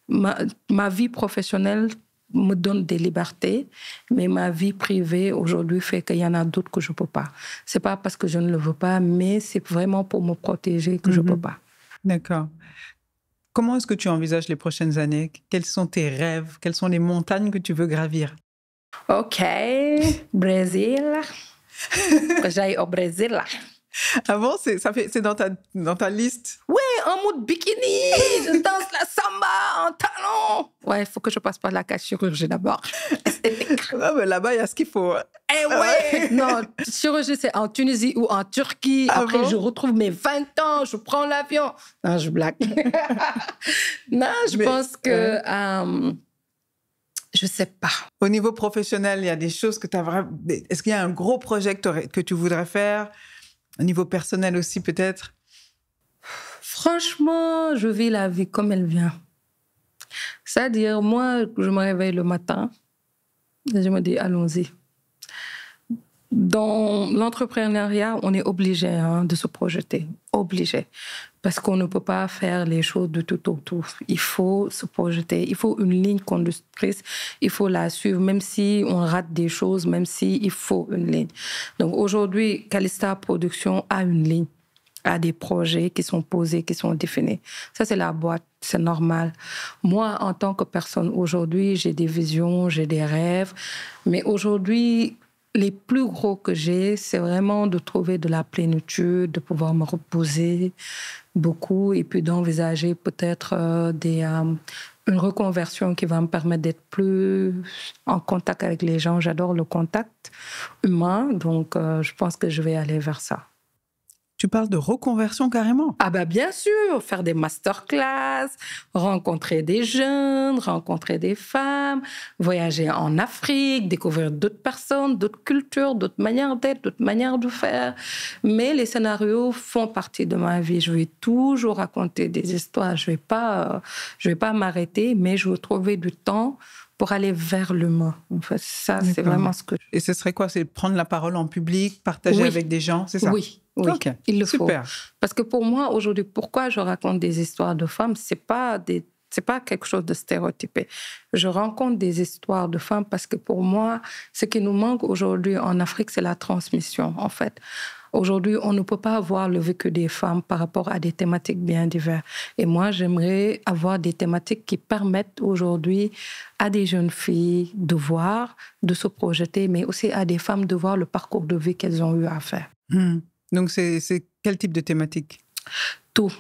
ma vie professionnelle me donne des libertés, mais ma vie privée, aujourd'hui, fait qu'il y en a d'autres que je ne peux pas. Ce n'est pas parce que je ne le veux pas, mais c'est vraiment pour me protéger que je ne peux pas.
D'accord. Comment est-ce que tu envisages les prochaines années? Quels sont tes rêves? Quelles sont les montagnes que tu veux gravir?
OK, Brésil. Que j'aille au Brésil.
Ah bon, c'est dans ta liste?
Oui, en mode bikini, je danse la samba en talons. Ouais, il faut que je passe par la case chirurgie d'abord.
Ah, mais là-bas, il y a ce qu'il faut.
Eh ouais! Non, chirurgie, c'est en Tunisie ou en Turquie.
Ah
Après,
bon?
je retrouve mes 20 ans, je prends l'avion. Non, je blague. Non, je pense que... je sais pas.
Au niveau professionnel, il y a des choses que tu as vraiment... Est-ce qu'il y a un gros projet que tu voudrais faire? Au niveau personnel aussi, peut-être?
Franchement, je vis la vie comme elle vient. C'est-à-dire, moi, je me réveille le matin et je me dis, allons-y. Dans l'entrepreneuriat, on est obligé de se projeter, obligé. Parce qu'on ne peut pas faire les choses de tout autour. Il faut se projeter, il faut une ligne conductrice, il faut la suivre, même si on rate des choses, même s'il faut une ligne. Donc aujourd'hui, Calista Production a une ligne, a des projets qui sont posés, qui sont définis. Ça, c'est la boîte, c'est normal. Moi, en tant que personne, aujourd'hui, j'ai des visions, j'ai des rêves, mais aujourd'hui... Les plus gros que j'ai, c'est vraiment de trouver de la plénitude, de pouvoir me reposer beaucoup et puis d'envisager peut-être une reconversion qui va me permettre d'être plus en contact avec les gens. J'adore le contact humain, donc je pense que je vais aller vers ça.
Tu parles de reconversion carrément?
Ah ben bien sûr, faire des masterclass, rencontrer des jeunes, rencontrer des femmes, voyager en Afrique, découvrir d'autres personnes, d'autres cultures, d'autres manières d'être, d'autres manières de faire. Mais les scénarios font partie de ma vie. Je vais toujours raconter des histoires. Je vais pas m'arrêter, mais je veux trouver du temps pour aller vers l'humain. En fait, ça, c'est vraiment ce que...
Et ce serait quoi? C'est prendre la parole en public, partager avec des gens, c'est ça?
Oui. Oui,
okay.
Il le
Super.
faut. Parce que pour moi, aujourd'hui, pourquoi je raconte des histoires de femmes, c'est pas quelque chose de stéréotypé. Je rencontre des histoires de femmes parce que pour moi, ce qui nous manque aujourd'hui en Afrique, c'est la transmission, en fait. Aujourd'hui, on ne peut pas avoir le vécu des femmes par rapport à des thématiques bien diverses. Et moi, j'aimerais avoir des thématiques qui permettent aujourd'hui à des jeunes filles de voir, de se projeter, mais aussi à des femmes de voir le parcours de vie qu'elles ont eu à faire.
Donc, c'est quel type de thématique?
Tout.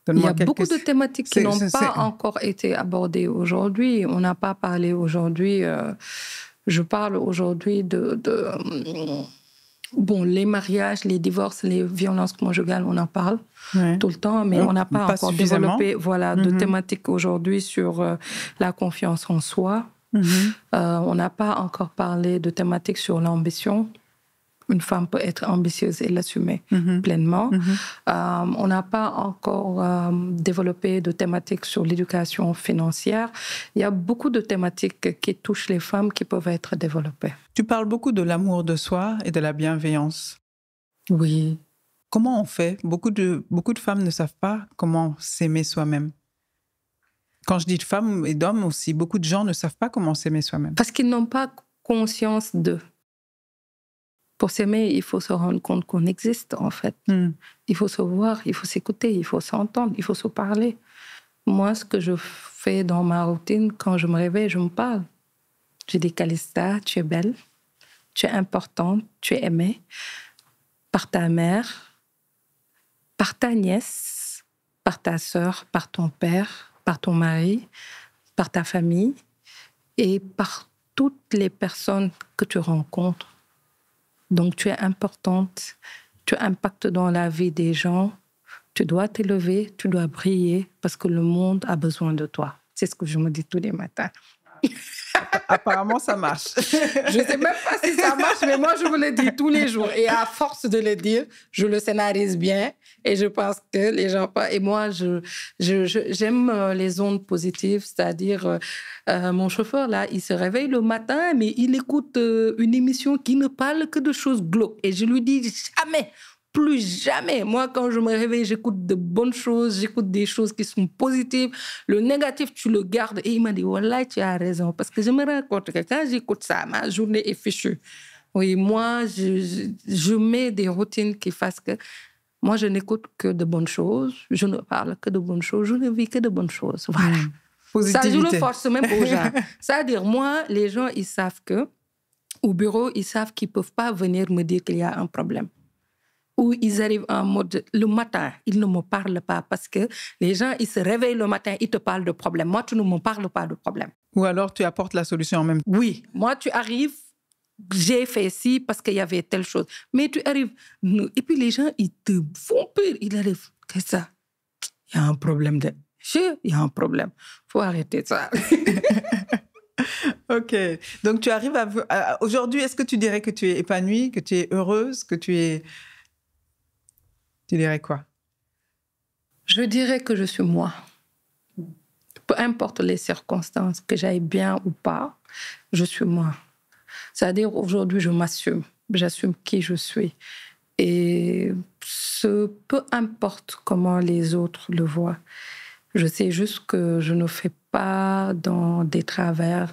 Il y a beaucoup de thématiques qui n'ont pas encore été abordées aujourd'hui. On n'a pas parlé aujourd'hui... je parle aujourd'hui Bon, les mariages, les divorces, les violences conjugales, on en parle tout le temps, mais on n'a pas encore développé de thématiques aujourd'hui sur la confiance en soi. On n'a pas encore parlé de thématiques sur l'ambition. Une femme peut être ambitieuse et l'assumer pleinement. On n'a pas encore développé de thématiques sur l'éducation financière. Il y a beaucoup de thématiques qui touchent les femmes qui peuvent être développées.
Tu parles beaucoup de l'amour de soi et de la bienveillance.
Oui.
Comment on fait? Beaucoup de femmes ne savent pas comment s'aimer soi-même. Quand je dis de femmes et d'hommes aussi, beaucoup de gens ne savent pas comment s'aimer soi-même.
Parce qu'ils n'ont pas conscience d'eux. Pour s'aimer, il faut se rendre compte qu'on existe, en fait. Il faut se voir, il faut s'écouter, il faut s'entendre, il faut se parler. Moi, ce que je fais dans ma routine, quand je me réveille, je me parle. Je dis, Calista, tu es belle, tu es importante, tu es aimée par ta mère, par ta nièce, par ta sœur, par ton père, par ton mari, par ta famille et par toutes les personnes que tu rencontres. Donc, tu es importante, tu impactes dans la vie des gens, tu dois t'élever, tu dois briller parce que le monde a besoin de toi. C'est ce que je me dis tous les matins.
Apparemment, ça marche.
Je ne sais même pas si ça marche, mais moi, je me le dis tous les jours. Et à force de le dire, je le scénarise bien et je pense que les gens... Et moi, j'aime les ondes positives, c'est-à-dire mon chauffeur, là, il se réveille le matin, mais il écoute une émission qui ne parle que de choses glauques. Et je lui dis jamais... Plus jamais. Moi, quand je me réveille, j'écoute de bonnes choses, j'écoute des choses qui sont positives. Le négatif, tu le gardes. Et il m'a dit, Wallah, tu as raison. Parce que je me rends compte que quand j'écoute ça, ma journée est fichue. Oui, moi, je mets des routines qui fassent que moi, je n'écoute que de bonnes choses, je ne parle que de bonnes choses, je ne vis que de bonnes choses. Voilà. Ça, je le force même aux gens. C'est-à-dire, moi, les gens, ils savent que, au bureau, ils savent qu'ils ne peuvent pas venir me dire qu'il y a un problème. où ils arrivent en mode le matin, ils ne me parlent pas parce que les gens, ils se réveillent le matin, ils te parlent de problème. Moi, tu ne me parles pas de problème.
Ou alors tu apportes la solution en même temps.
Oui, moi, tu arrives, j'ai fait ci parce qu'il y avait telle chose. Mais tu arrives, et puis les gens, ils te font peur. Ils arrivent, qu'est-ce que ça? Il y a un problème il y a un problème. Il faut arrêter ça.
Ok. Donc, tu arrives aujourd'hui, est-ce que tu dirais que tu es épanouie, que tu es heureuse, que tu es... Tu dirais quoi?
Je dirais que je suis moi. Peu importe les circonstances, que j'aille bien ou pas, je suis moi. C'est-à-dire, aujourd'hui, je m'assume. J'assume qui je suis. Et peu importe comment les autres le voient. Je sais juste que je ne fais pas dans des travers.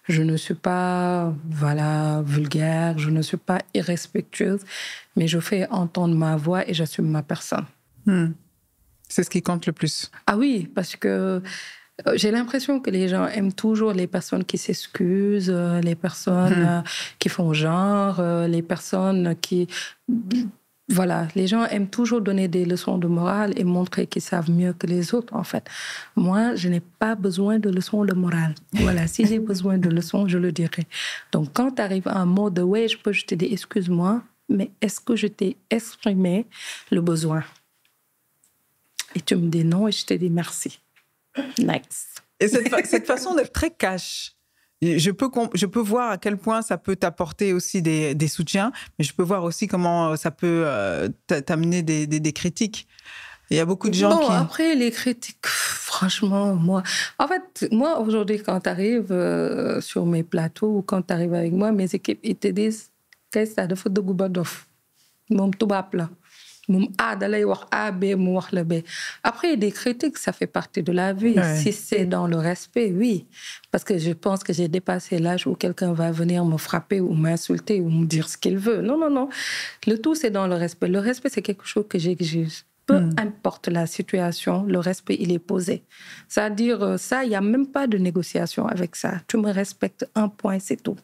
Je ne suis pas, vulgaire. Je ne suis pas irrespectueuse. Mais je fais entendre ma voix et j'assume ma personne.
C'est ce qui compte le plus.
Ah oui, parce que j'ai l'impression que les gens aiment toujours les personnes qui s'excusent, les personnes qui font genre, les personnes qui... Voilà, les gens aiment toujours donner des leçons de morale et montrer qu'ils savent mieux que les autres, en fait. Moi, je n'ai pas besoin de leçons de morale. Voilà, si j'ai besoin de leçons, je le dirai. Donc, quand tu arrives à un mot de « ouais, je te dis excuse-moi », mais est-ce que je t'ai exprimé le besoin? Et tu me dis non et je te dis merci. Nice.
Et cette façon d'être très cash, je peux voir à quel point ça peut t'apporter aussi des soutiens, mais je peux voir aussi comment ça peut t'amener des critiques. Il y a beaucoup de gens qui...
Après, les critiques, franchement, moi... En fait, moi, aujourd'hui, quand tu arrives sur mes plateaux ou quand tu arrives avec moi, mes équipes, ils te disent qu'est-ce que ça de faute de Goubadof. Mon toubap là. Après, des critiques, ça fait partie de la vie. Ouais. Si c'est dans le respect, oui. Parce que je pense que j'ai dépassé l'âge où quelqu'un va venir me frapper ou m'insulter ou me dire ce qu'il veut. Non, non, non. Le tout, c'est dans le respect. Le respect, c'est quelque chose que j'exige. Peu importe la situation, le respect, il est posé. C'est-à-dire, ça, il n'y a même pas de négociation avec ça. Tu me respectes, un point, c'est tout.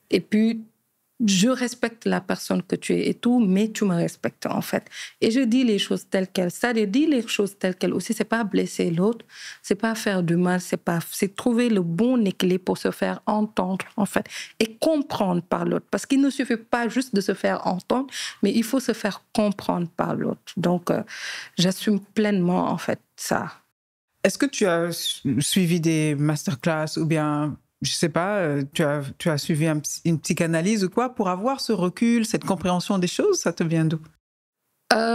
Et puis, je respecte la personne que tu es et tout, mais tu me respectes en fait. Et je dis les choses telles quelles. C'est-à-dire, dire les choses telles quelles aussi, c'est pas blesser l'autre, c'est pas faire du mal, c'est trouver le bon équilibre pour se faire entendre en fait et comprendre par l'autre. Parce qu'il ne suffit pas juste de se faire entendre, mais il faut se faire comprendre par l'autre. Donc, j'assume pleinement en fait ça.
Est-ce que tu as suivi des masterclass ou bien... Je sais pas, tu as suivi une psychanalyse ou quoi pour avoir ce recul, cette compréhension des choses, ça te vient d'où?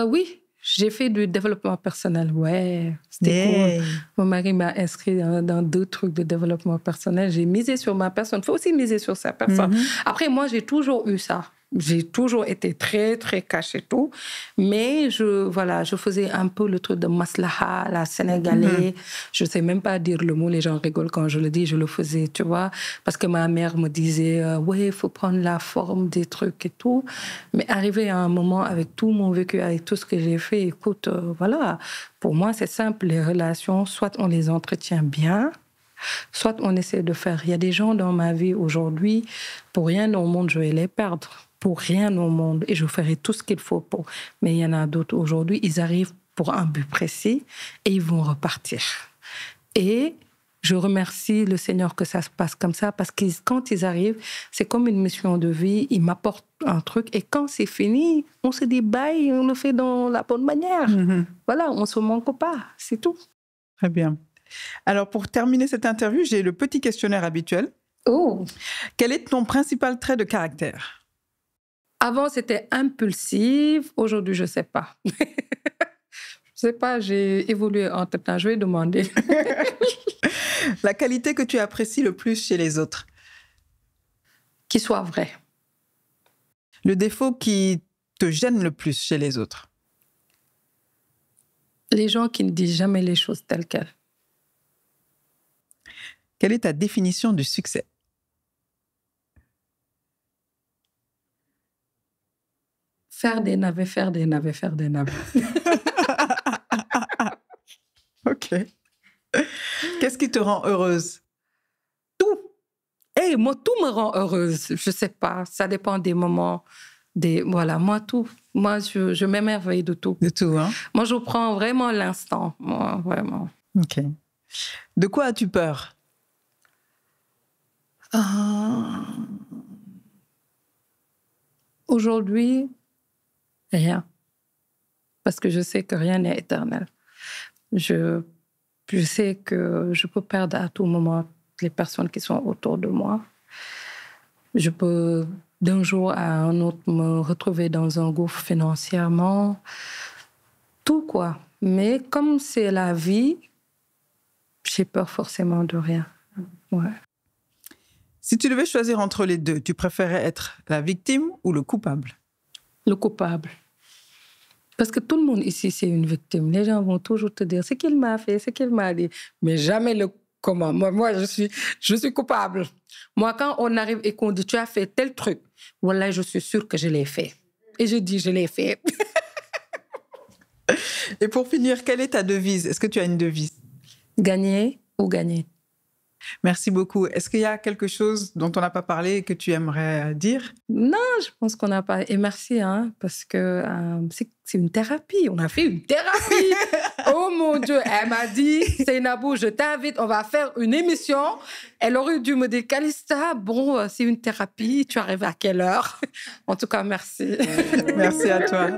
Oui, j'ai fait du développement personnel, ouais. C'était cool. Mon mari m'a inscrit dans 2 trucs de développement personnel. J'ai misé sur ma personne. Il faut aussi miser sur sa personne. Après, moi, j'ai toujours eu ça. J'ai toujours été très, très cash et tout. Mais je faisais un peu le truc de maslaha, la sénégalais. Je ne sais même pas dire le mot, les gens rigolent quand je le dis, je le faisais, tu vois. Parce que ma mère me disait, ouais, il faut prendre la forme des trucs et tout. Mais arrivé à un moment, avec tout mon vécu, avec tout ce que j'ai fait, écoute, voilà. Pour moi, c'est simple, les relations, soit on les entretient bien, soit on essaie de faire. Il y a des gens dans ma vie aujourd'hui, pour rien au monde, je vais les perdre. Pour rien au monde. Et je ferai tout ce qu'il faut pour. Mais il y en a d'autres aujourd'hui, ils arrivent pour un but précis et ils vont repartir. Et je remercie le Seigneur que ça se passe comme ça parce que quand ils arrivent, c'est comme une mission de vie. Ils m'apportent un truc et quand c'est fini, on se dit bye, on le fait dans la bonne manière. Voilà, on ne se manque pas, c'est tout.
Très bien. Alors, pour terminer cette interview, j'ai le petit questionnaire habituel.
Oh.
Quel est ton principal trait de caractère?
Avant, c'était impulsive. Aujourd'hui, je ne sais pas. Je ne sais pas, j'ai évolué entre-temps. Je vais demander.
La qualité que tu apprécies le plus chez les autres?
Qu'il soit vrai.
Le défaut qui te gêne le plus chez les autres?
Les gens qui ne disent jamais les choses telles quelles.
Quelle est ta définition du succès?
Faire des navets.
Ok. Qu'est-ce qui te rend heureuse?
Tout. Moi, tout me rend heureuse. Je ne sais pas. Ça dépend des moments. Voilà, moi, tout. Moi, je m'émerveille de tout.
De tout, hein?
Moi, je prends vraiment l'instant. Moi, vraiment.
OK. De quoi as-tu peur?
Aujourd'hui, rien. Parce que je sais que rien n'est éternel. Je sais que je peux perdre à tout moment les personnes qui sont autour de moi. Je peux, d'un jour à un autre, me retrouver dans un gouffre financièrement. Tout, quoi. Mais comme c'est la vie, j'ai peur forcément de rien. Ouais.
Si tu devais choisir entre les deux, tu préférais être la victime ou le coupable?
Le coupable. Parce que tout le monde ici, c'est une victime. Les gens vont toujours te dire ce qu'il m'a fait, ce qu'il m'a dit, mais jamais le comment. Moi, je suis coupable. Moi, quand on arrive et qu'on dit tu as fait tel truc, voilà, je suis sûre que je l'ai fait. Et je dis je l'ai fait.
Et pour finir, quelle est ta devise? Est-ce que tu as une devise?
Gagner ou gagner.
Merci beaucoup. Est-ce qu'il y a quelque chose dont on n'a pas parlé et que tu aimerais dire?
Non, je pense qu'on n'a pas... Et merci, hein, parce que c'est une thérapie. On a fait une thérapie. Oh mon Dieu, elle m'a dit, Seynabou, je t'invite, on va faire une émission. Elle aurait dû me dire, Calista, bon, c'est une thérapie, tu arrives à quelle heure? En tout cas, merci.
Merci à toi.